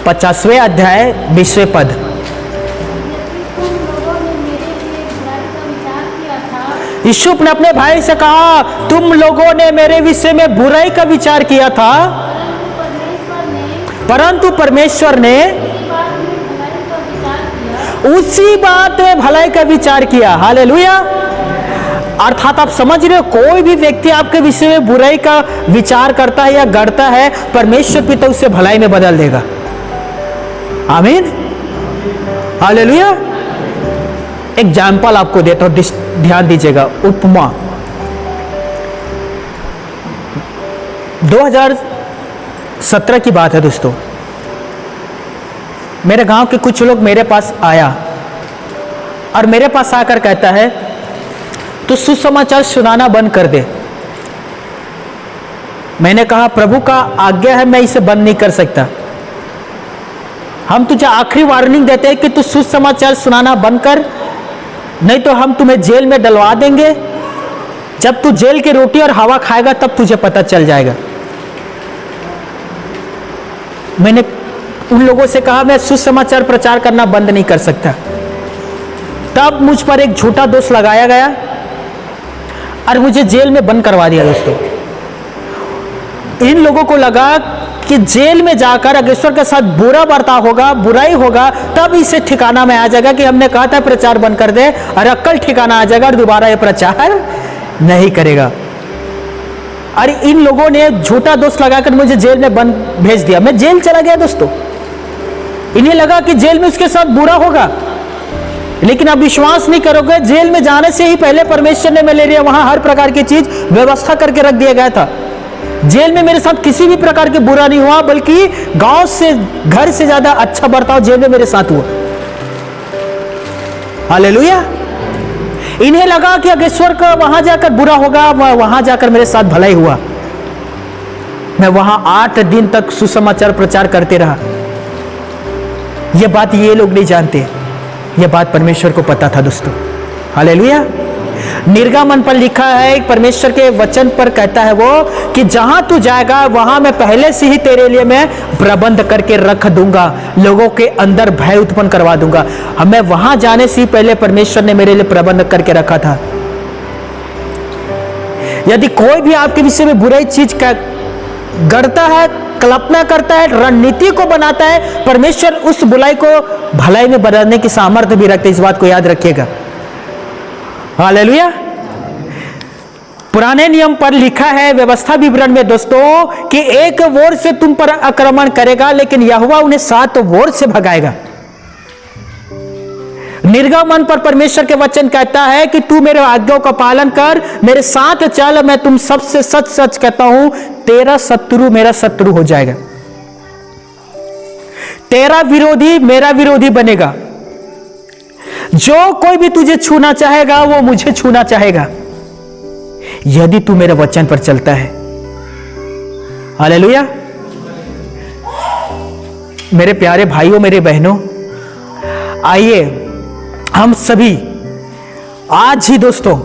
50वें अध्याय 20वें पद। यीशु ने अपने भाई से कहा, तुम लोगों ने मेरे विषय में बुराई का विचार किया था, परंतु परमेश्वर ने उसी बात में भलाई का विचार किया। हालेलुया। अर्थात आप समझ रहे हो, कोई भी व्यक्ति आपके विषय में बुराई का विचार करता है या गढ़ता है, परमेश्वर पिता उसे भलाई में बदल देगा। आमीन, हालेलुया। एग्जाम्पल आपको देता हूं, ध्यान दीजिएगा, उपमा। 2017 की बात है दोस्तों, मेरे गांव के कुछ लोग मेरे पास आया और मेरे पास आकर कहता है, तू सुसमाचार सुनाना बंद कर दे। मैंने कहा, प्रभु का आज्ञा है, मैं इसे बंद नहीं कर सकता। हम तुझे आखिरी वार्निंग देते हैं कि तू सुसमाचार सुनाना बंद कर, नहीं तो हम तुम्हें जेल में डलवा देंगे। जब तू जेल की रोटी और हवा खाएगा तब तुझे पता चल जाएगा। मैंने उन लोगों से कहा, मैं सुसमाचार प्रचार करना बंद नहीं कर सकता। तब मुझ पर एक झूठा दोष लगाया गया और मुझे जेल में बंद करवा दिया दोस्तों। इन लोगों को लगा कि जेल में जाकर अगेश्वर के साथ बुरा बर्ताव होगा, बुराई होगा, तब इसे ठिकाना में आ जाएगा कि हमने कहा था प्रचार बंद कर दे, और अक्कल ठिकाना आ जाएगा और दोबारा ये प्रचार नहीं करेगा। और इन लोगों ने झूठा दोष लगाकर मुझे जेल में बंद भेज दिया। मैं जेल चला गया दोस्तों। इन्हें लगा कि जेल में उसके साथ बुरा होगा, लेकिन आप विश्वास नहीं करोगे, जेल में जाने से ही पहले परमेश्वर ने मेरे लिए वहां हर प्रकार की चीज व्यवस्था करके रख दिया गया था। जेल में मेरे साथ किसी भी प्रकार के बुरा नहीं हुआ, बल्कि गांव से, घर से ज्यादा अच्छा बर्ताव जेल में मेरे साथ हुआ। हालेलुया। इन्हें लगा कि अगेश्वर का वहां जाकर बुरा होगा, वहां जाकर मेरे साथ भलाई हुआ। मैं वहां 8 दिन तक सुसमाचार प्रचार करते रहा। यह बात ये लोग नहीं जानते, यह बात परमेश्वर को पता था दोस्तों। हालेलुया। निर्गमन पर लिखा है, परमेश्वर के वचन पर कहता है वो कि जहां तू जाएगा वहां मैं पहले से ही तेरे लिए मैं प्रबंध करके रख दूंगा, लोगों के अंदर भय उत्पन्न करवा दूंगा। हमें वहां जाने से ही पहले परमेश्वर ने मेरे लिए प्रबंध करके रखा था। यदि कोई भी आपके विषय में बुरी चीज गढ़ता है, कल्पना करता है, रणनीति को बनाता है, परमेश्वर उस बुराई को भलाई में बदलने की सामर्थ्य भी रखते, इस बात को याद रखिएगा। हालेलुया। पुराने नियम पर लिखा है व्यवस्था विवरण में दोस्तों कि एक वोर से तुम पर आक्रमण करेगा, लेकिन यहोवा उन्हें 7 वोर से भगाएगा। निर्गमन पर परमेश्वर के वचन कहता है कि तू मेरे आज्ञाओं का पालन कर, मेरे साथ चल, मैं तुम सबसे सच सच कहता हूं, तेरा शत्रु मेरा शत्रु हो जाएगा, तेरा विरोधी मेरा विरोधी बनेगा। जो कोई भी तुझे छूना चाहेगा वो मुझे छूना चाहेगा, यदि तू मेरे वचन पर चलता है। हालेलुया। मेरे प्यारे भाइयों, मेरे बहनों, आइए हम सभी आज ही दोस्तों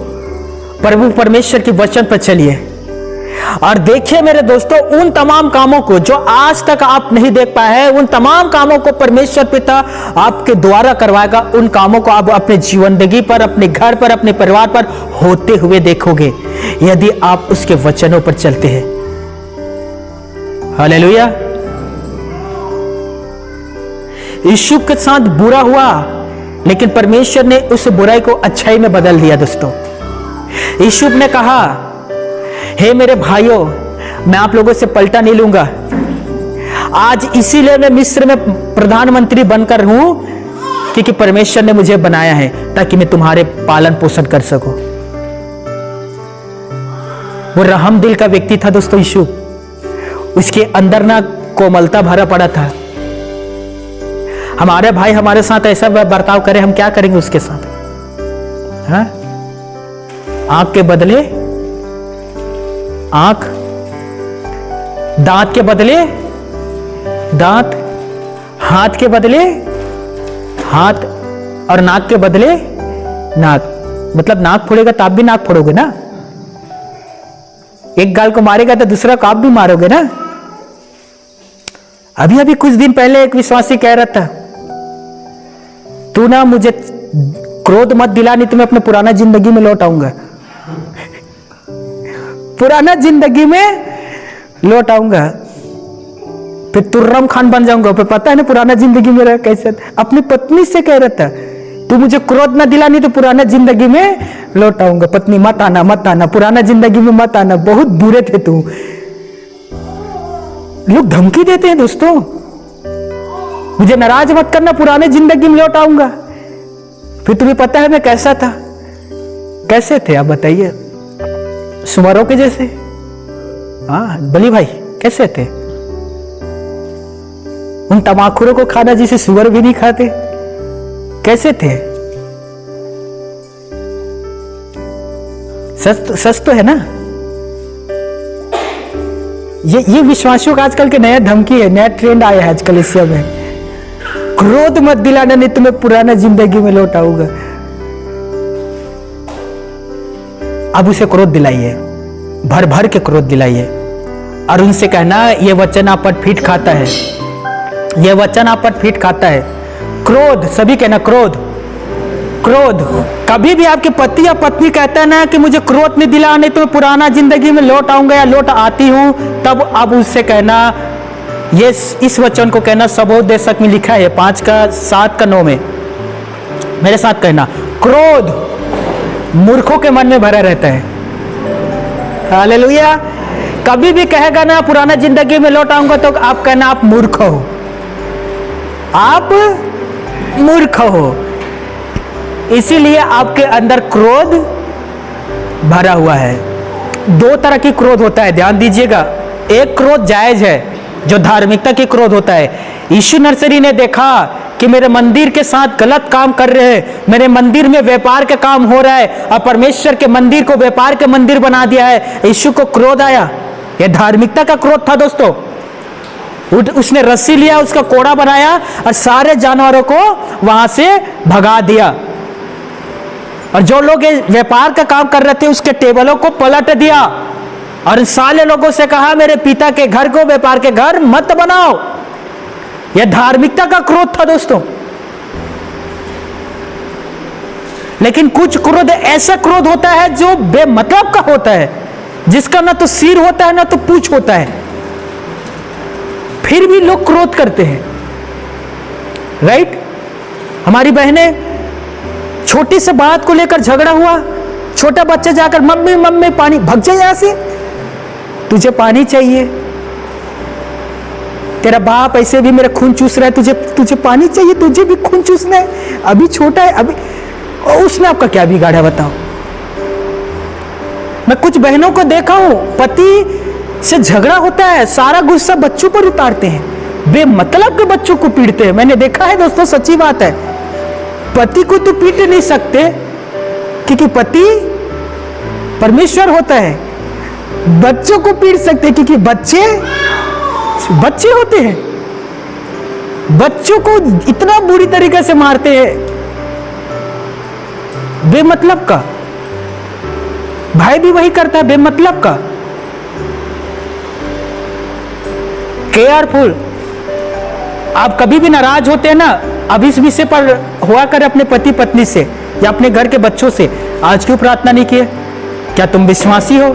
प्रभु परमेश्वर के वचन पर चलिए। और देखिए मेरे दोस्तों, उन तमाम कामों को जो आज तक आप नहीं देख पाए हैं, उन तमाम कामों को परमेश्वर पिता आपके द्वारा करवाएगा। उन कामों को आप अपने जिंदगी पर, अपने घर पर, अपने परिवार पर होते हुए देखोगे, यदि आप उसके वचनों पर चलते हैं। हालेलुया। यीशु के साथ बुरा हुआ, लेकिन परमेश्वर ने उस बुराई को अच्छाई में बदल दिया। दोस्तों, यीशु ने कहा, हे मेरे भाइयों, मैं आप लोगों से पलटा नहीं लूंगा। आज इसीलिए मैं मिस्र में प्रधानमंत्री बनकर हूं, क्योंकि परमेश्वर ने मुझे बनाया है ताकि मैं तुम्हारे पालन पोषण कर सकूं। वो रहम दिल का व्यक्ति था दोस्तों यीशु। उसके अंदर ना कोमलता भरा पड़ा था। हमारे भाई हमारे साथ ऐसा बर्ताव करे, हम क्या करेंगे उसके साथ? हाँ? आंख के बदले आंख, दांत के बदले दांत, हाथ के बदले हाथ, और नाक के बदले नाक। मतलब नाक फोड़ेगा तो आप भी नाक फोड़ोगे ना। एक गाल को मारेगा तो दूसरा को आप भी मारोगे ना। अभी अभी कुछ दिन पहले एक विश्वासी कह रहा था, तू ना मुझे क्रोध मत दिला, नहीं तो मैं अपने पुराना जिंदगी में लौट आऊंगा। पुराना जिंदगी में लौट आऊंगा, फिर तुर्रम खान बन जाऊंगा। फिर पता है ना पुराना जिंदगी में रहा कैसे। अपनी पत्नी से कह रहा था, तू मुझे क्रोध ना दिला, नहीं तो पुराना जिंदगी में लौट आऊंगा। पत्नी, मत आना मत आना, पुराना जिंदगी में मत आना, बहुत बुरे थे तू। लोग धमकी देते हैं दोस्तों, मुझे नाराज मत करना, पुराने जिंदगी में लौट आऊंगा। फिर तुम्हें पता है मैं कैसा था? कैसे थे आप बताइए? सुअरों के जैसे। हाँ बली भाई, कैसे थे? उन तमाखुरों को खाना जिसे सुअर भी नहीं खाते, कैसे थे? सच तो है ना। ये विश्वासियों का आजकल के नया धमकी है, नया ट्रेंड आया है आजकल इस समय। क्रोध मत दिलाना, नहीं तो मैं पुराना जिंदगी में लौट आऊंगा। अब उसे क्रोध दिलाइए, भर भर के क्रोध दिलाइए, और उनसे कहना, ये वचन आप पर फीट खाता है, ये वचन आप पर फीट खाता है। क्रोध, सभी कहना क्रोध। क्रोध, कभी भी आपके पति या पत्नी कहता है ना कि मुझे क्रोध नहीं दिला, नहीं तो मैं पुराना जिंदगी में लौट आऊंगा या लौट आती हूं, तब अब उससे कहना, ये इस वचन को कहना, सबोध देशक में लिखा है 5:7-9 में। मेरे साथ कहना, क्रोध मूर्खों के मन में भरा रहता है। हालेलुया। कभी भी कहेगा ना पुराना जिंदगी में लौट आऊंगा, तो आप कहना आप मूर्ख हो, आप मूर्ख हो। इसीलिए आपके अंदर क्रोध भरा हुआ है। दो तरह की क्रोध होता है, ध्यान दीजिएगा। एक क्रोध जायज है, जो धार्मिकता की क्रोध होता है। यीशु नर्सरी ने देखा कि मेरे मंदिर के साथ गलत काम कर रहे हैं, मेरे मंदिर में व्यापार का काम हो रहा है, और परमेश्वर के मंदिर को व्यापार के मंदिर बना दिया है। यीशु को क्रोध आया। यह धार्मिकता का क्रोध था दोस्तों। उसने रस्सी लिया, उसका कोड़ा बनाया और सारे जानवरों को वहां से भगा दिया, और जो लोग व्यापार का काम कर रहे थे उसके टेबलों को पलट दिया, और सारे लोगों से कहा, मेरे पिता के घर को व्यापार के घर मत बनाओ। यह धार्मिकता का क्रोध था दोस्तों। लेकिन कुछ क्रोध ऐसा क्रोध होता है जो बेमतलब का होता है, जिसका ना तो सिर होता है ना तो पूंछ होता है, फिर भी लोग क्रोध करते हैं। राइट? हमारी बहनें, छोटी से बात को लेकर झगड़ा हुआ, छोटा बच्चा जाकर मम्मी मम्मी पानी, भग जाए यहां से, तुझे पानी चाहिए। तेरा बाप ऐसे भी मेरा खून चूस रहा है, तुझे पानी चाहिए, तुझे भी खून चूसना है, अभी छोटा है, अभी। और उसने आपका क्या बिगाड़ा बताओ? मैं कुछ बहनों को देखा हूं, पति से झगड़ा होता है, सारा गुस्सा बच्चों पर उतारते हैं, बेमतलब के बच्चों को पीटते हैं। मैंने देखा है दोस्तों, सच्ची बात है। पति को तो पीट नहीं सकते, क्योंकि पति परमेश्वर होता है। बच्चों को पीट सकते, क्योंकि बच्चे होते हैं। बच्चों को इतना बुरी तरीके से मारते हैं, बेमतलब का। भाई भी वही करता है, बेमतलब का। केयरफुल। आप कभी भी नाराज होते हैं ना, अब इस विषय पर हुआ कर अपने पति पत्नी से या अपने घर के बच्चों से, आज क्यों प्रार्थना नहीं किए? क्या तुम विश्वासी हो?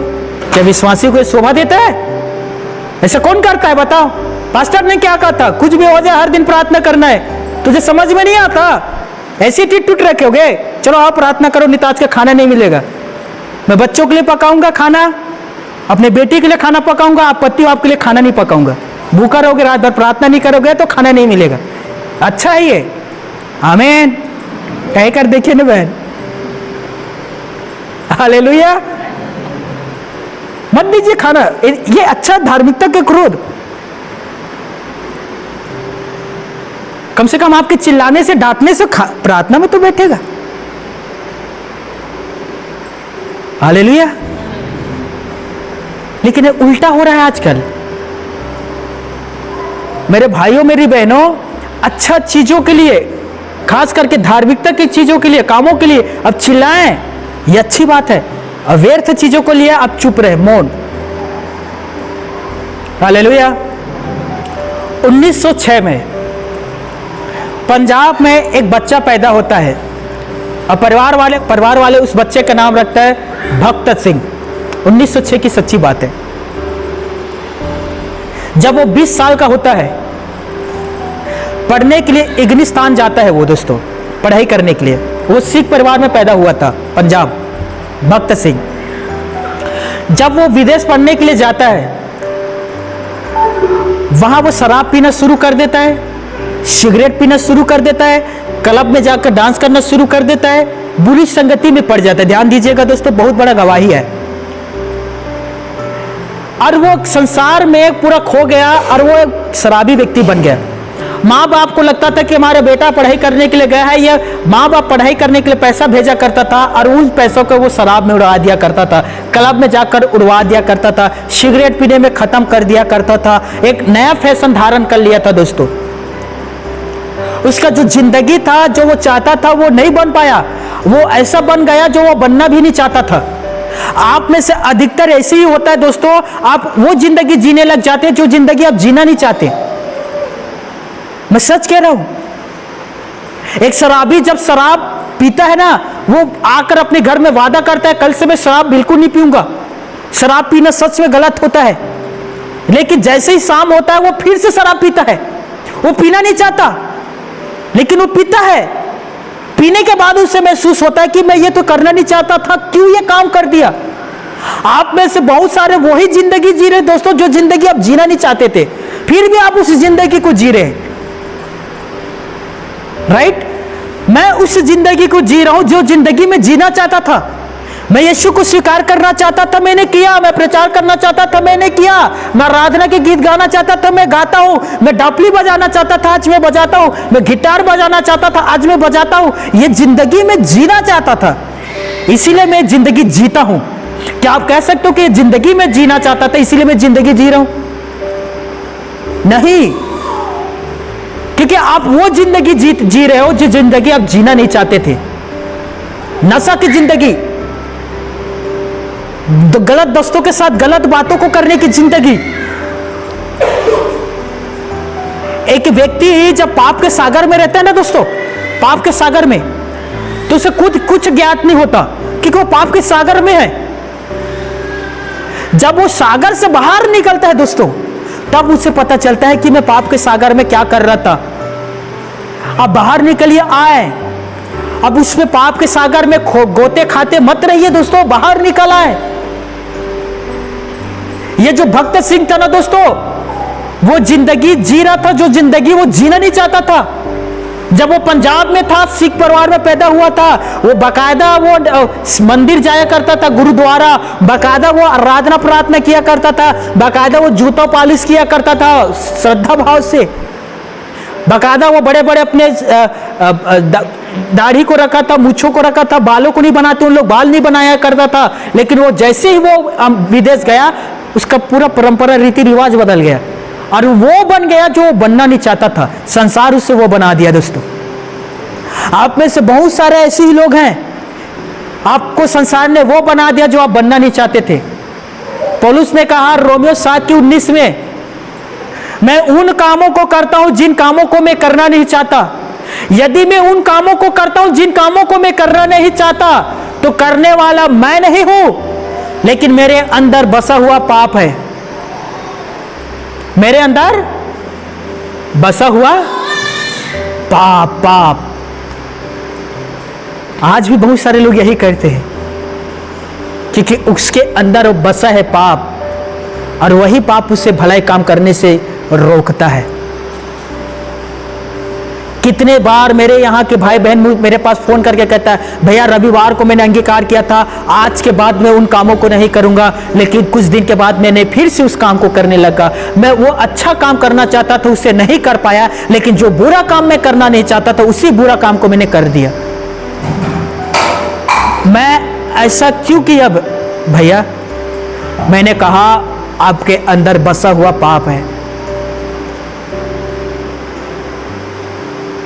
क्या विश्वासी को शोभा देता है? ऐसा कौन करता है बताओ? पास्टर ने क्या कहा था? कुछ भी हो जाए हर दिन प्रार्थना करना है। तुझे समझ में नहीं आता? ऐसी टिट टूट रखोगे? चलो आप प्रार्थना करो, नहीं तो आज का खाना नहीं मिलेगा। मैं बच्चों के लिए पकाऊंगा खाना, अपने बेटी के लिए खाना पकाऊंगा, आप पति हो आपके लिए खाना नहीं पकाऊंगा। भूखा रहोगे, रात भर प्रार्थना नहीं करोगे तो खाना नहीं मिलेगा। अच्छा है ये? आमीन। कह कर देखिए ना बहन, हालेलुया। मत दीजिए खाना, ये अच्छा धार्मिकता के क्रोध। कम से कम आपके चिल्लाने से डांटने से प्रार्थना में तो बैठेगा। हालेलुया। लेकिन ये उल्टा हो रहा है आजकल। मेरे भाइयों मेरी बहनों, अच्छा चीजों के लिए, खास करके धार्मिकता की चीजों के लिए, कामों के लिए अब चिल्लाएं, ये अच्छी बात है। अव्यर्थ चीजों को लिए अब चुप रहे, मौन। हालेलुया। 1906 में पंजाब में एक बच्चा पैदा होता है और परिवार वाले उस बच्चे का नाम रखता है भक्त सिंह। 1906 की सच्ची बात है। जब वो 20 साल का होता है, पढ़ने के लिए इग्निस्तान जाता है वो दोस्तों, पढ़ाई करने के लिए। वो सिख परिवार में पैदा हुआ था, पंजाब, भक्त सिंह। जब वो विदेश पढ़ने के लिए जाता है, वहां वो शराब पीना शुरू कर देता है, सिगरेट पीना शुरू कर देता है, क्लब में जाकर डांस करना शुरू कर देता है, बुरी संगति में पड़ जाता है। ध्यान दीजिएगा दोस्तों, बहुत बड़ा गवाही है। और वो संसार में पूरा खो गया और वो एक शराबी व्यक्ति बन गया। माँ बाप को लगता था कि हमारा बेटा पढ़ाई करने के लिए गया है, या माँ बाप पढ़ाई करने के लिए पैसा भेजा करता था और उन पैसों को वो शराब में उड़ा दिया करता था, क्लब में जाकर उड़वा दिया करता था, सिगरेट पीने में खत्म कर दिया करता था। एक नया फैशन धारण कर लिया था दोस्तों। उसका जो जिंदगी था, जो वो चाहता था, वो नहीं बन पाया। वो ऐसा बन गया जो वो बनना भी नहीं चाहता था। आप में से अधिकतर ऐसे ही होता है दोस्तों, आप वो जिंदगी जीने लग जाते हैं जो जिंदगी आप जीना नहीं चाहते। मैं सच कह रहा हूं। एक शराबी जब शराब पीता है ना, वो आकर अपने घर में वादा करता है, कल से मैं शराब बिल्कुल नहीं पीऊंगा। शराब पीना सच में गलत होता है, लेकिन जैसे ही शाम होता है वो फिर से शराब पीता है। वो पीना नहीं चाहता, लेकिन वो पीता है। पीने के बाद उसे महसूस होता है कि मैं ये तो करना नहीं चाहता था, क्यों ये काम कर दिया। आप में से बहुत सारे वही जिंदगी जी रहे दोस्तों, जो जिंदगी आप जीना नहीं चाहते थे, फिर भी आप उस जिंदगी को जी रहे हैं। राइट? मैं उस जिंदगी को जी रहा हूं जो जिंदगी में जीना चाहता था। मैं यीशु को स्वीकार करना चाहता था, मैंने किया। मैं प्रचार करना चाहता था, मैंने किया। मैं आराधना के गीत गाना चाहता था, मैं गाता हूं। मैं डापली बजाना चाहता था, आज मैं बजाता हूं। मैं गिटार बजाना चाहता था, आज मैं बजाता हूं। ये जिंदगी में जीना चाहता था, इसीलिए मैं जिंदगी जीता हूं। क्या आप कह सकते हो कि जिंदगी में जीना चाहता था इसीलिए मैं जिंदगी जी रहा हूं? नहीं, क्योंकि आप वो जिंदगी जी रहे हो जो जिंदगी आप जीना नहीं चाहते थे। नशा की जिंदगी, गलत दोस्तों के साथ गलत बातों को करने की जिंदगी। एक व्यक्ति जब पाप के सागर में रहता है ना दोस्तों, पाप के सागर में, तो उसे खुद कुछ ज्ञात नहीं होता कि वो पाप के सागर में है। जब वो सागर से बाहर निकलता है दोस्तों, तब उसे पता चलता है कि मैं पाप के सागर में क्या कर रहा था। अब बाहर निकलिए, आए। अब उसमें पाप के सागर में गोते खाते मत रहिए दोस्तों, बाहर निकल आए। ये जो भक्त सिंह था ना दोस्तों, वो जिंदगी जी रहा था जो जिंदगी वो जीना नहीं चाहता था। जब वो पंजाब में था, सिख परिवार में पैदा हुआ था, वो बाकायदा वो मंदिर जाया करता था, गुरुद्वारा, बाकायदा वो आराधना प्रार्थना किया करता था, बाकायदा वो जूता पॉलिश किया करता था श्रद्धा भाव से, बाकायदा वो बड़े बड़े अपने दाढ़ी को रखा था, मूछों को रखा था, बालों को नहीं बनाते उन लोग, बाल नहीं बनाया करता था। लेकिन वो जैसे ही वो विदेश गया, उसका पूरा परंपरा रीति रिवाज बदल गया और वो बन गया जो वो बनना नहीं चाहता था। संसार उससे वो बना दिया दोस्तों। आप में से बहुत सारे ऐसे ही लोग हैं, आपको संसार ने वो बना दिया जो आप बनना नहीं चाहते थे। पौलुस ने कहा रोमियो 7:19 में, मैं उन कामों को करता हूं जिन कामों को मैं करना नहीं चाहता। यदि मैं उन कामों को करता हूं जिन कामों को मैं करना नहीं चाहता, तो करने वाला मैं नहीं हूं, लेकिन मेरे अंदर बसा हुआ पाप है। मेरे अंदर बसा हुआ पाप। आज भी बहुत सारे लोग यही करते हैं, क्योंकि उसके अंदर वो बसा है पाप, और वही पाप उसे भलाई काम करने से रोकता है। कितने बार मेरे यहाँ के भाई बहन मेरे पास फोन करके कहता है, भैया रविवार को मैंने अंगीकार किया था, आज के बाद मैं उन कामों को नहीं करूंगा, लेकिन कुछ दिन के बाद मैंने फिर से उस काम को करने लगा। मैं वो अच्छा काम करना चाहता था, उसे नहीं कर पाया, लेकिन जो बुरा काम मैं करना नहीं चाहता था, उसी बुरा काम को मैंने कर दिया। मैं ऐसा क्यों किया भैया? मैंने कहा आपके अंदर बसा हुआ पाप है।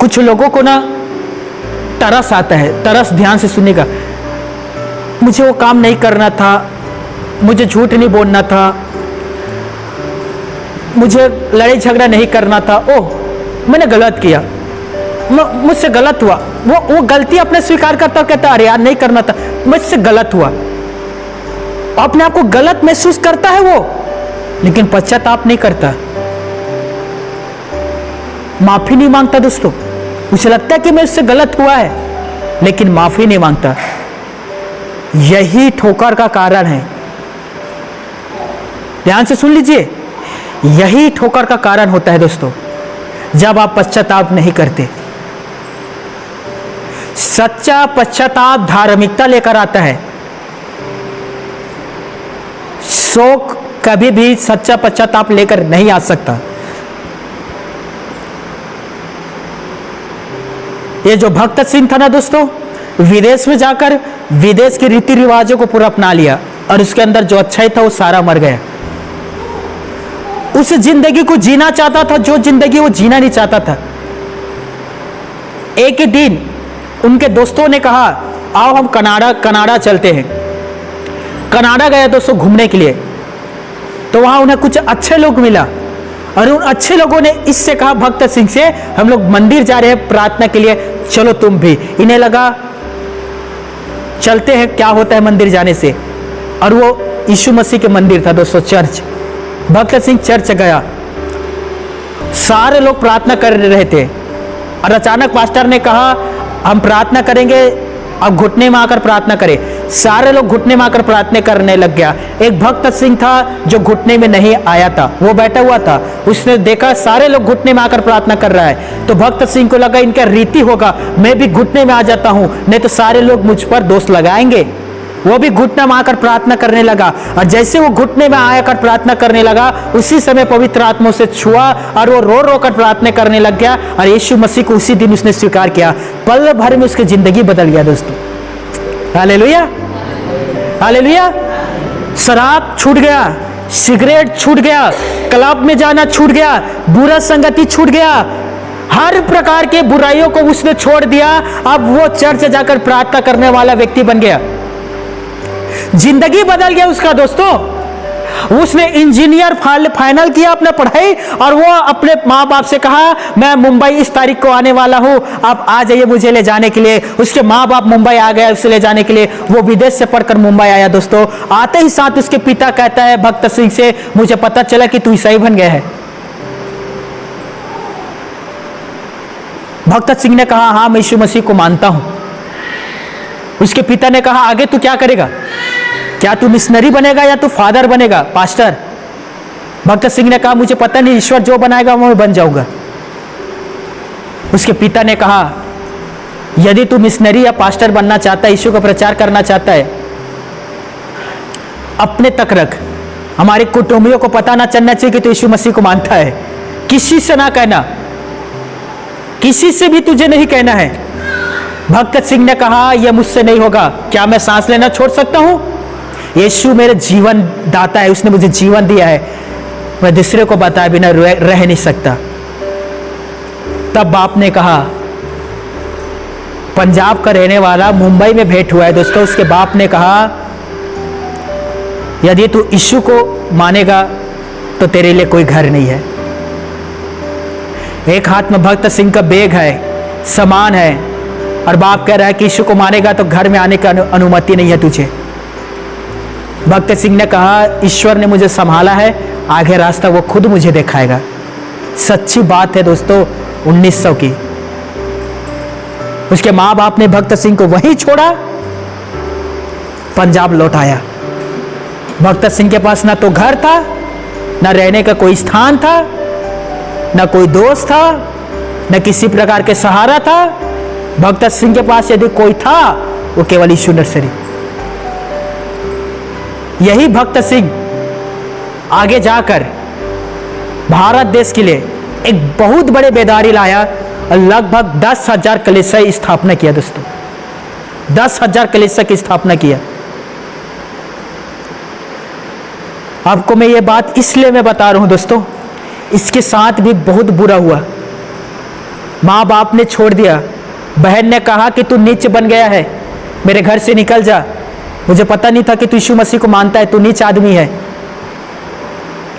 कुछ लोगों को ना तरस आता है, तरस, ध्यान से सुनिएगा। मुझे वो काम नहीं करना था, मुझे झूठ नहीं बोलना था, मुझे लड़ाई झगड़ा नहीं करना था, ओह मैंने गलत किया, मुझसे गलत हुआ। वो गलती अपने स्वीकार करता, कहता अरे यार नहीं करना था, मुझसे गलत हुआ। अपने आप को गलत महसूस करता है वो, लेकिन पश्चाताप नहीं करता, माफी नहीं मांगता। दोस्तों, उसे लगता है कि मैं उससे गलत हुआ है, लेकिन माफी नहीं मांगता। यही ठोकर का कारण है। ध्यान से सुन लीजिए, यही ठोकर का कारण होता है दोस्तों, जब आप पश्चाताप नहीं करते। सच्चा पश्चाताप धार्मिकता लेकर आता है। शोक कभी भी सच्चा पश्चाताप लेकर नहीं आ सकता। ये जो भक्त सिंह था ना दोस्तों, विदेश में जाकर विदेश के रीति रिवाजों को पूरा अपना लिया, और उसके अंदर जो अच्छाई था वो सारा मर गया। उस जिंदगी को जीना चाहता था जो जिंदगी वो जीना नहीं चाहता था। एक ही दिन उनके दोस्तों ने कहा, आओ हम कनाडा चलते हैं। कनाडा गया दोस्तों घूमने के लिए, तो वहां उन्हें कुछ अच्छे लोग मिला, और उन अच्छे लोगों ने इससे कहा भक्त सिंह से, हम लोग मंदिर जा रहे हैं प्रार्थना के लिए, चलो तुम भी। इन्हें लगा चलते हैं, क्या होता है मंदिर जाने से। और वो यीशु मसीह के मंदिर था दोस्तों, चर्च। भक्त सिंह चर्च गया, सारे लोग प्रार्थना कर रहे थे, और अचानक पास्टर ने कहा हम प्रार्थना करेंगे, अब घुटने में आकर प्रार्थना करें। सारे लोग घुटने में आकर प्रार्थना करने लग गया। एक भक्त सिंह था जो घुटने में नहीं आया था, वो बैठा हुआ था। उसने देखा सारे लोग घुटने में आकर प्रार्थना कर रहा है, तो भक्त सिंह को लगा इनका रीति होगा, मैं भी घुटने में आ जाता हूं, नहीं तो सारे लोग मुझ पर दोष लगाएंगे। वो भी घुटना में आकर प्रार्थना करने लगा, और जैसे वो घुटने में आकर प्रार्थना करने लगा, उसी समय पवित्र आत्मा से छुआ, और वो रो रो कर प्रार्थना करने लग गया, और यीशु मसीह को उसी दिन उसने स्वीकार किया। पल भर में उसकी जिंदगी बदल गया दोस्तों। Hallelujah, hallelujah. शराब छूट गया, सिगरेट छूट गया, क्लब में जाना छूट गया, बुरा संगति छूट गया, हर प्रकार के बुराइयों को उसने छोड़ दिया। अब वो चर्च जाकर प्रार्थना करने वाला व्यक्ति बन गया। जिंदगी बदल गया उसका दोस्तों। उसने इंजीनियर फाइनल किया अपना पढ़ाई, और वो अपने माँ बाप से कहा मैं मुंबई इस तारीख को आने वाला हूँ, आप आ जाइए मुझे ले जाने के लिए। उसके माँ बाप मुंबई आ गए उसे ले जाने के लिए। वो विदेश से पढ़कर मुंबई आया दोस्तों। आते ही साथ उसके पिता कहता है भक्त सिंह से, मुझे पता चला कि तू ईसाई बन गया है। भक्त सिंह ने कहा हाँ मैं यीशु मसीह को मानता हूं। उसके पिता ने कहा आगे तू क्या करेगा, क्या तू मिशनरी बनेगा या तू फादर बनेगा, पास्टर। भक्त सिंह ने कहा मुझे पता नहीं, ईश्वर जो बनाएगा वो मैं बन जाऊंगा। उसके पिता ने कहा यदि तू मिशनरी या पास्टर बनना चाहता है, यीशु का प्रचार करना चाहता है, अपने तक रख, हमारे कुटुंबियों को पता ना चलना चाहिए कि तू यीशु मसीह को मानता है। किसी से ना कहना, किसी से भी तुझे नहीं कहना है। भक्त सिंह ने कहा यह मुझसे नहीं होगा, क्या मैं सांस लेना छोड़ सकता हूं? यीशु मेरे जीवन दाता है, उसने मुझे जीवन दिया है, मैं दूसरे को बताए बिना रह नहीं सकता। तब बाप ने कहा, पंजाब का रहने वाला मुंबई में भेंट हुआ है दोस्तों। उसके बाप ने कहा यदि तू यीशु को मानेगा तो तेरे लिए कोई घर नहीं है। एक हाथ में भक्त सिंह का बैग है, सामान है, और बाप कह रहा है कि यीशु को मानेगा तो घर में आने की अनुमति नहीं है तुझे। भक्त सिंह ने कहा ईश्वर ने मुझे संभाला है, आगे रास्ता वो खुद मुझे दिखाएगा। सच्ची बात है दोस्तों 1900 की। उसके माँ बाप ने भक्त सिंह को वहीं छोड़ा, पंजाब लौटाया। भक्त सिंह के पास ना तो घर था, ना रहने का कोई स्थान था, ना कोई दोस्त था, ना किसी प्रकार के सहारा था। भक्त सिंह के पास यदि कोई था वो केवल यीशु नर्सरी। यही भक्त सिंह आगे जाकर भारत देश के लिए एक बहुत बड़े बेदारी लाया और लगभग 10,000 कलीसिया की स्थापना किया दोस्तों। 10,000 कलीसिया की स्थापना किया। आपको मैं ये बात इसलिए मैं बता रहा हूं दोस्तों, इसके साथ भी बहुत बुरा हुआ। माँ बाप ने छोड़ दिया, बहन ने कहा कि तू नीच बन गया है, मेरे घर से निकल जा, मुझे पता नहीं था कि तू यीशु मसीह को मानता है, तू नीच आदमी है।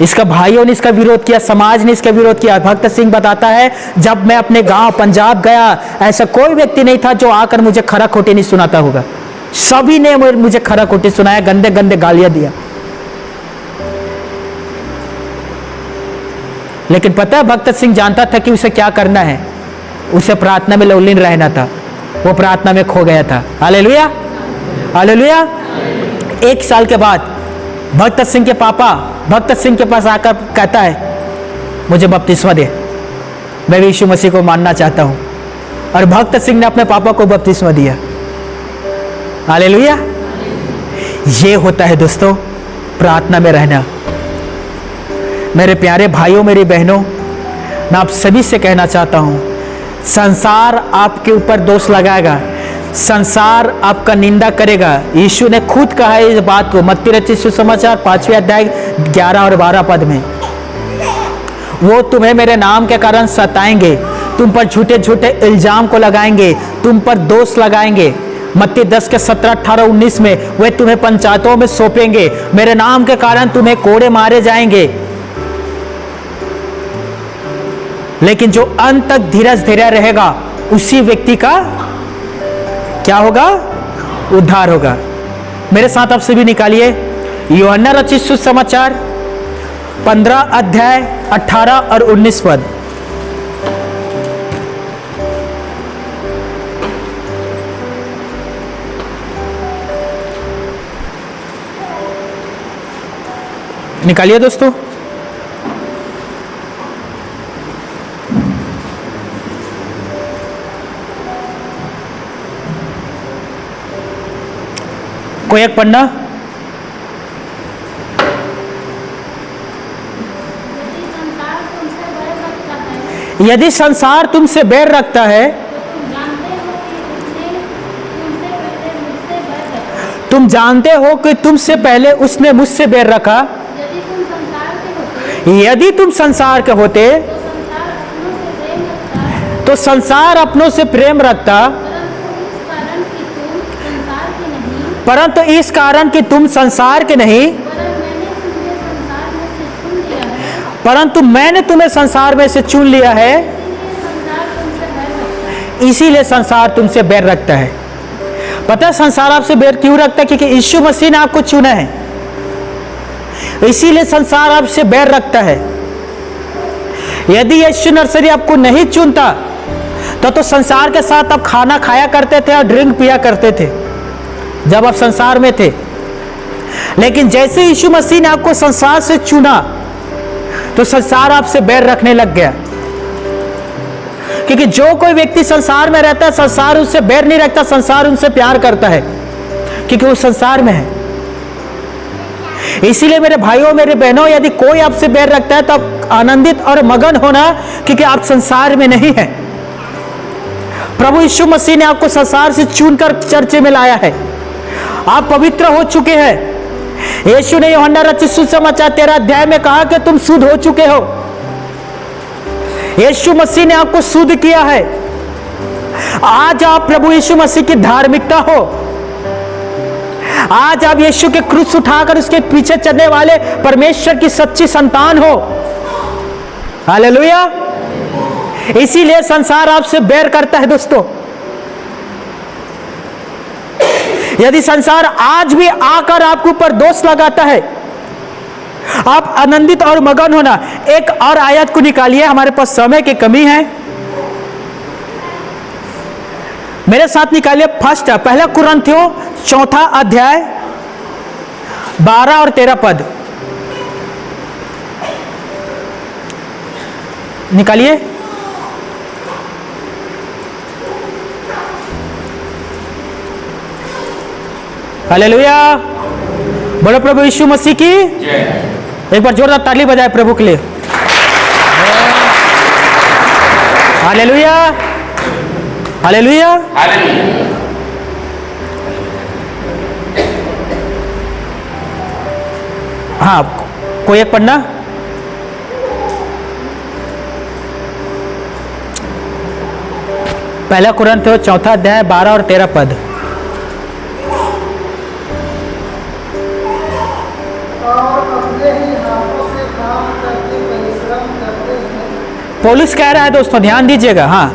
इसका भाइयों ने इसका विरोध किया, समाज ने इसका विरोध किया। भक्त सिंह बताता है जब मैं अपने गांव पंजाब गया, ऐसा कोई व्यक्ति नहीं था जो आकर मुझे खरा खोटी नहीं सुनाता होगा। सभी ने मुझे खरा खोटी सुनाया, गंदे गंदे गालियां दिया। लेकिन पता है भक्त सिंह जानता था कि उसे क्या करना है। उसे प्रार्थना में लौलीन रहना था, वो प्रार्थना में खो गया था। Hallelujah, hallelujah. 1 साल के बाद भक्त सिंह के पापा भक्त सिंह के पास आकर कहता है मुझे बपतिस्मा दे, मैं भी यीशु मसीह को मानना चाहता हूं। और भक्त सिंह ने अपने पापा को बपतिस्मा दिया। हालेलुया। ये होता है दोस्तों प्रार्थना में रहना। मेरे प्यारे भाइयों, मेरी बहनों, मैं आप सभी से कहना चाहता हूं, संसार आपके ऊपर दोष लगाएगा, संसार आपका निंदा करेगा। यीशु ने खुद कहा है इस बात को मत्ती रचित सुसमाचार 5वें अध्याय 11 और 12 पद में। वो तुम्हें मेरे नाम के कारण सताएंगे, तुम पर झूठे झूठे इल्जाम को लगाएंगे, तुम पर दोष लगाएंगे। मत्ती 10 के 17, 18, 19 में वे तुम्हें पंचायतों में सौंपेंगे, मेरे नाम के कारण तुम्हें कोड़े मारे जाएंगे। लेकिन जो अंत तक धीरज धैर्य रहेगा उसी व्यक्ति का क्या होगा? उद्धार होगा। मेरे साथ आप सभी निकालिए यूहन्ना रचित सुसमाचार 15 अध्याय 18 और 19 पद। निकालिए दोस्तों। कोई एक पढ़ना। यदि संसार तुमसे बैर रखता है, तुम जानते हो कि तुमसे पहले उसने मुझसे बैर रखा। यदि तुम संसार के होते तो संसार अपनों से प्रेम रखता, परंतु इस कारण कि तुम संसार के नहीं, परंतु मैंने तुम्हें संसार में से चुन लिया है, इसीलिए संसार तुमसे बैर रखता है। पता है संसार आपसे बैर क्यों रखता है? क्योंकि यीशु मसीह ने आपको चुना है, इसीलिए संसार आपसे बैर रखता है। यदि यीशु नर्सरी आपको नहीं चुनता तो संसार के साथ आप खाना खाया करते थे और ड्रिंक पिया करते थे जब आप संसार में थे। लेकिन जैसे यीशु मसीह ने आपको संसार से चुना तो संसार आपसे बैर रखने लग गया। क्योंकि जो कोई व्यक्ति संसार में रहता है, संसार उससे बैर नहीं रखता, संसार उनसे प्यार करता है क्योंकि वो संसार में है। इसीलिए मेरे भाइयों, मेरे बहनों, यदि कोई आपसे बैर रखता है तो आप आनंदित और मगन होना, क्योंकि आप संसार में नहीं है। प्रभु यीशु मसीह ने आपको संसार से चुनकर चर्चे में लाया है। आप पवित्र हो चुके हैं। यीशु ने यूहन्ना रचित सुसमाचार 13 अध्याय में कहा कि तुम शुद्ध हो चुके हो। यीशु मसीह ने आपको शुद्ध किया है। आज आप प्रभु यीशु मसीह की धार्मिकता हो। आज आप यीशु के क्रूस उठाकर उसके पीछे चलने वाले परमेश्वर की सच्ची संतान हो। हालेलुया। इसीलिए संसार आपसे बैर करता है दोस्तों। यदि संसार आज भी आकर आपके ऊपर दोष लगाता है, आप आनंदित और मगन होना। एक और आयत को निकालिए, हमारे पास समय की कमी है, मेरे साथ निकालिए। फर्स्ट है पहला कुरिन्थियों 4 अध्याय 12 और 13 पद निकालिए। हालेलुया, बोलो प्रभु यीशु मसीह की। एक बार जोरदार ताली बजाए प्रभु के लिए। Hallelujah, hallelujah. हाँ, कोई एक पढ़ना। पहला कुरिन्थियों 4 अध्याय 12 और 13 पद। पौलुस कह रहा है दोस्तों, ध्यान दीजिएगा। हाँ,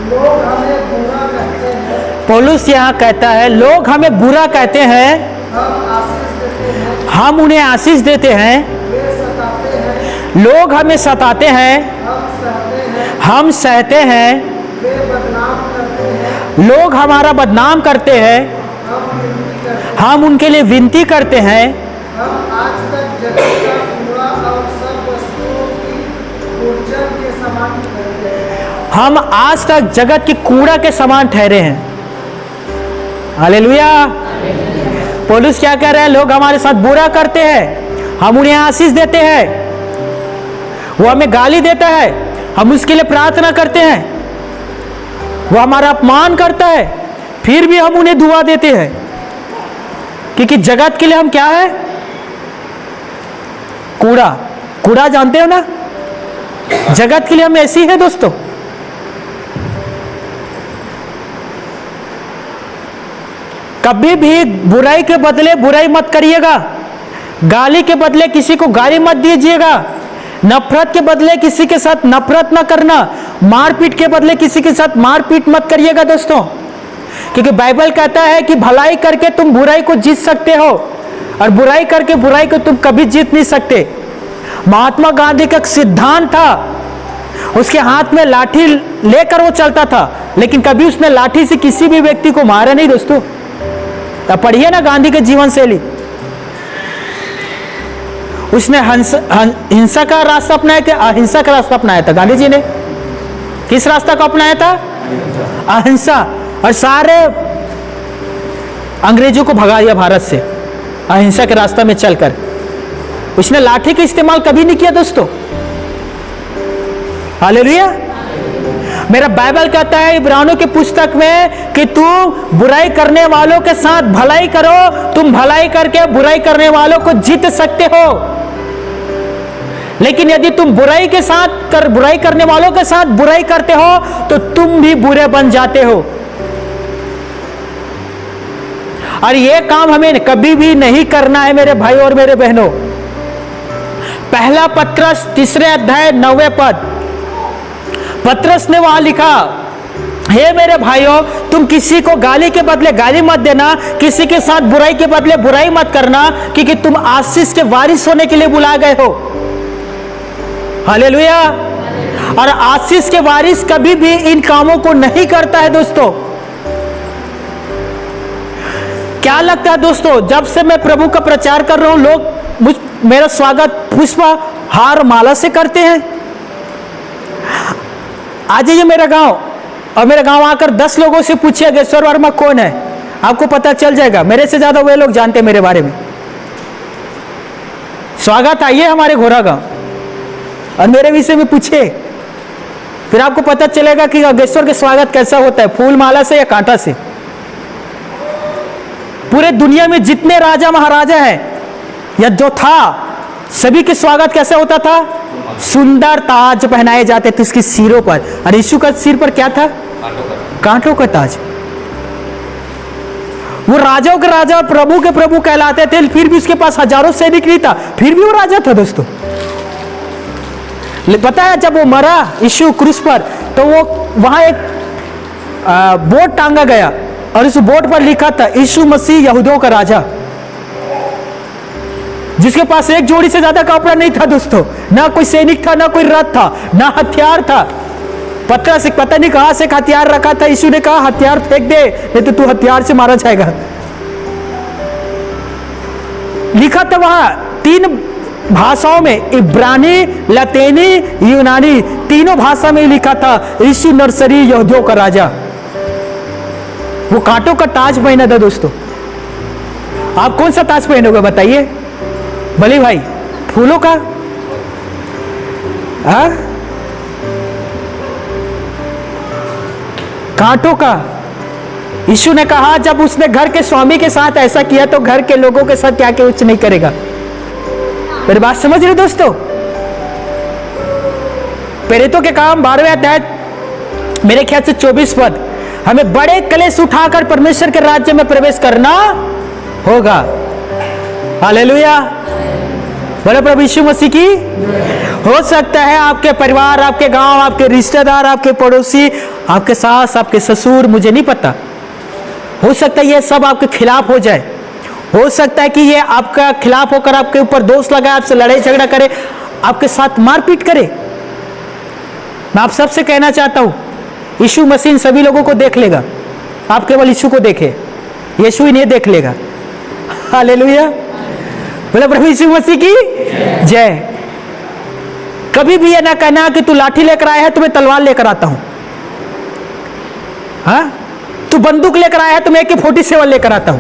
लोग हमें बुरा कहते हैं, पौलुस यहाँ कहता है लोग हमें बुरा कहते हैं, हम आशीष देते हैं, हम उन्हें आशीष देते हैं। वे सताते हैं, लोग हमें सताते हैं, हम सहते हैं, हम सहते हैं। वे बदनाम करते हैं, लोग हमारा बदनाम करते हैं, हम विनती करते हैं। हम उनके लिए विनती करते हैं। हम आज तक जगत का कूड़ा और सब वस्तुओं की ऊर्जन के समान ठहरते हैं। हम आज तक जगत की कूड़ा के समान ठहरे हैं। हालेलुया। पौलुस क्या कह रहे हैं? लोग हमारे साथ बुरा करते हैं, हम उन्हें आशीष देते हैं। वो हमें गाली देता है, हम उसके लिए प्रार्थना करते हैं। वो हमारा अपमान करता है, फिर भी हम उन्हें दुआ देते हैं। क्योंकि जगत के लिए हम क्या है? कूड़ा। कूड़ा जानते हो ना? जगत के लिए हम ऐसी है दोस्तों। कभी भी बुराई के बदले बुराई मत करिएगा, गाली के बदले किसी को गाली मत दीजिएगा, नफरत के बदले किसी के साथ नफरत ना करना, मारपीट के बदले किसी के साथ मारपीट मत करिएगा दोस्तों। क्योंकि बाइबल कहता है कि भलाई करके तुम बुराई को जीत सकते हो, और बुराई करके बुराई को तुम कभी जीत नहीं सकते। महात्मा गांधी का एक सिद्धांत था, उसके हाथ में लाठी लेकर वो चलता था, लेकिन कभी उसने लाठी से किसी भी व्यक्ति को मारा नहीं दोस्तों। तब पढ़िए ना गांधी के जीवन शैली। उसने हिंसा का रास्ता अपनाया कि अहिंसा का रास्ता अपनाया था? गांधी जी ने किस रास्ता को अपनाया था? अहिंसा। और सारे अंग्रेजों को भगा दिया भारत से अहिंसा के रास्ते में चलकर। उसने लाठी का इस्तेमाल कभी नहीं किया दोस्तों। हालेलुया। मेरा बाइबल कहता है इब्रानियों की पुस्तक में कि तुम बुराई करने वालों के साथ भलाई करो, तुम भलाई करके बुराई करने वालों को जीत सकते हो। लेकिन यदि तुम बुराई करने वालों के साथ बुराई करते हो तो तुम भी बुरे बन जाते हो। और यह काम हमें कभी भी नहीं करना है मेरे भाई और मेरे बहनों। पहला पत्रस 3 अध्याय 9 पद, पत्रस ने वहां लिखा, हे मेरे भाइयों, तुम किसी को गाली के बदले गाली मत देना, किसी के साथ बुराई के बदले बुराई मत करना, क्योंकि तुम आशीष के वारिस होने के लिए बुलाए गए हो। हालेलुया। और आशीष के वारिस कभी भी इन कामों को नहीं करता है दोस्तों। क्या लगता है दोस्तों, जब से मैं प्रभु का प्रचार कर रहा हूं, लोग मेरा स्वागत पुष्प हार माला से करते हैं। आ जाइए मेरा गांव, और मेरे गांव आकर 10 लोगों से पूछिए गेश्वर वर्मा कौन है, आपको पता चल जाएगा। मेरे से ज्यादा वे लोग जानते हैं मेरे बारे में। स्वागत आइए हमारे घोड़ा गांव और मेरे विषय में पूछिए, फिर आपको पता चलेगा कि गेश्वर के स्वागत कैसा होता है, फूल माला से या कांटा से। पूरे दुनिया में जितने राजा महाराजा हैं या जो था, सभी के स्वागत कैसे होता था? सुंदर ताज पहनाए जाते थे उसके सिरों पर। और यीशु का सिर पर क्या था? कांटों का ताज। वो राजाओं के राजा और प्रभु के प्रभु कहलाते थे, फिर भी उसके पास हजारों सैनिक नहीं था, फिर भी वो राजा था दोस्तों। पता है जब वो मरा यीशु क्रूस पर, तो वो वहां एक बोर्ड टांगा गया और उस बोर्ड पर लिखा था यीशु मसीह यहूदियों का राजा, जिसके पास एक जोड़ी से ज्यादा कपड़ा नहीं था दोस्तों, ना कोई सैनिक था, ना कोई रथ था, ना हथियार था। पत्थर से पता नहीं कहां से हथियार रखा था, यीशु ने कहा हथियार फेंक दे, नहीं तो तू हथियार से मारा जाएगा। लिखा था वहां 3 भाषाओं में, इब्रानी, लतीनी, यूनानी, तीनों भाषा में लिखा था यीशु नर्सरी यहूदियों का राजा। वो कांटों का ताज पहना था दोस्तों। आप कौन सा ताज पहनोगे बताइए बली भाई? फूलों का? कांटों का। यीशु ने कहा जब उसने घर के स्वामी के साथ ऐसा किया तो घर के लोगों के साथ क्या क्या कुछ नहीं करेगा। मेरी बात समझ रहे हो दोस्तों? प्रेरितों के काम 12वें अध्याय मेरे ख्याल से 24 पद, हमें बड़े कलेश उठाकर परमेश्वर के राज्य में प्रवेश करना होगा। हालेलुया, बोले प्रभु यीशु मसीह की। हो सकता है आपके परिवार, आपके गांव, आपके रिश्तेदार, आपके पड़ोसी, आपके सास, आपके ससुर, मुझे नहीं पता, हो सकता है ये सब आपके खिलाफ हो जाए। हो सकता है कि ये आपका खिलाफ होकर आपके ऊपर दोष लगाए, आपसे लड़ाई झगड़ा करे, आपके साथ मारपीट करे। मैं आप सबसे कहना चाहता हूं, यीशु मसीह इन सभी लोगों को देख लेगा। आप केवल यीशु को देखे, यीशु ही नहीं देख लेगा। हालेलुया, बोले प्रभु यीशु मसीह की जय। कभी भी ये ना कहना कि तू लाठी लेकर आया है तो मैं तलवार लेकर आता हूं। हाँ, तू बंदूक लेकर आया है तो मैं AK-47 लेकर आता हूं।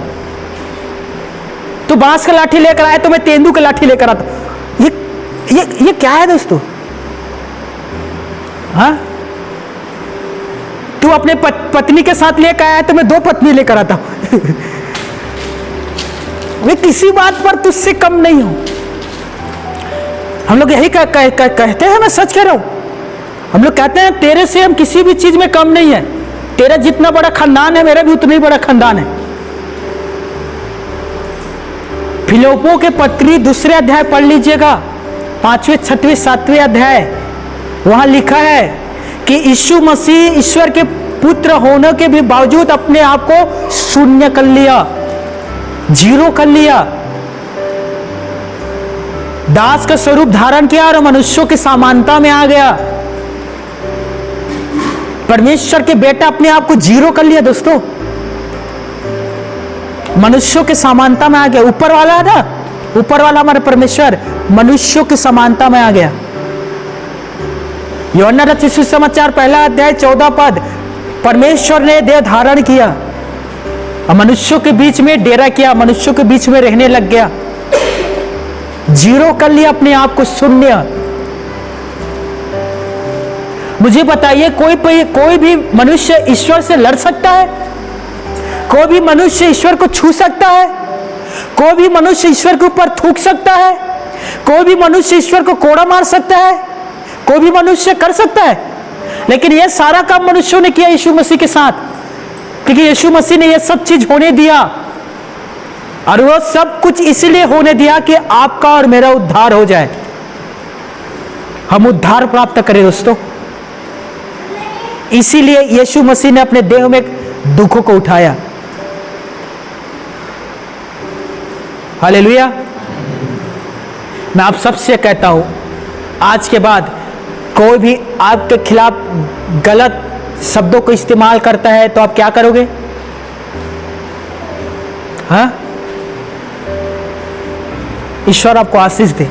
तू बांस का लाठी लेकर आया तो मैं तेंदू का लाठी लेकर आता हूं। ये क्या है दोस्तों? हाँ, तू अपने पत्नी के साथ लेकर आया है तो मैं 2 पत्नी लेकर आता हूं। मैं किसी बात पर तुझसे कम नहीं हूं। हम लोग यही कहते हैं, मैं सच कह रहा हूं। हम लोग कहते हैं तेरे से हम किसी भी चीज में कम नहीं है। तेरा जितना बड़ा खानदान है मेरा भी उतना ही बड़ा खानदान है। फिलिप्पियों के पत्री 2 अध्याय पढ़ लीजिएगा, 5वें, 6वें, 7वें अध्याय। वहां लिखा है कि यीशु मसीह ईश्वर के पुत्र होने के भी बावजूद अपने आप को शून्य कर लिया, 0 कर लिया, दास का स्वरूप धारण किया और मनुष्यों की समानता में आ गया। परमेश्वर के बेटा अपने आप को 0 कर लिया दोस्तों, मनुष्यों की समानता में आ गया। ऊपर वाला है ना, ऊपर वाला हमारा परमेश्वर मनुष्यों की समानता में आ गया। यूहन्ना रचित सुसमाचार 1 अध्याय 14 पद, परमेश्वर ने देह धारण किया और मनुष्यों के बीच में डेरा किया, मनुष्यों के बीच में रहने लग गया, 0 कर लिया अपने आप को, शून्य। मुझे बताइए कोई भी मनुष्य ईश्वर से लड़ सकता है? कोई भी मनुष्य ईश्वर को छू सकता है? कोई भी मनुष्य ईश्वर के ऊपर थूक सकता है? कोई भी मनुष्य ईश्वर को कोड़ा मार सकता है? कोई भी मनुष्य कर सकता है? लेकिन यह सारा काम मनुष्यों ने किया यीशु मसीह के साथ, क्योंकि यीशु मसीह ने यह सब चीज होने दिया। और वो सब कुछ इसलिए होने दिया कि आपका और मेरा उद्धार हो जाए, हम उद्धार प्राप्त करें दोस्तों। इसीलिए यीशु मसीह ने अपने देह में दुखों को उठाया। हालेलुया। मैं आप सबसे कहता हूं, आज के बाद कोई भी आपके खिलाफ गलत शब्दों को इस्तेमाल करता है तो आप क्या करोगे? हाँ, ईश्वर आपको आशीष दे।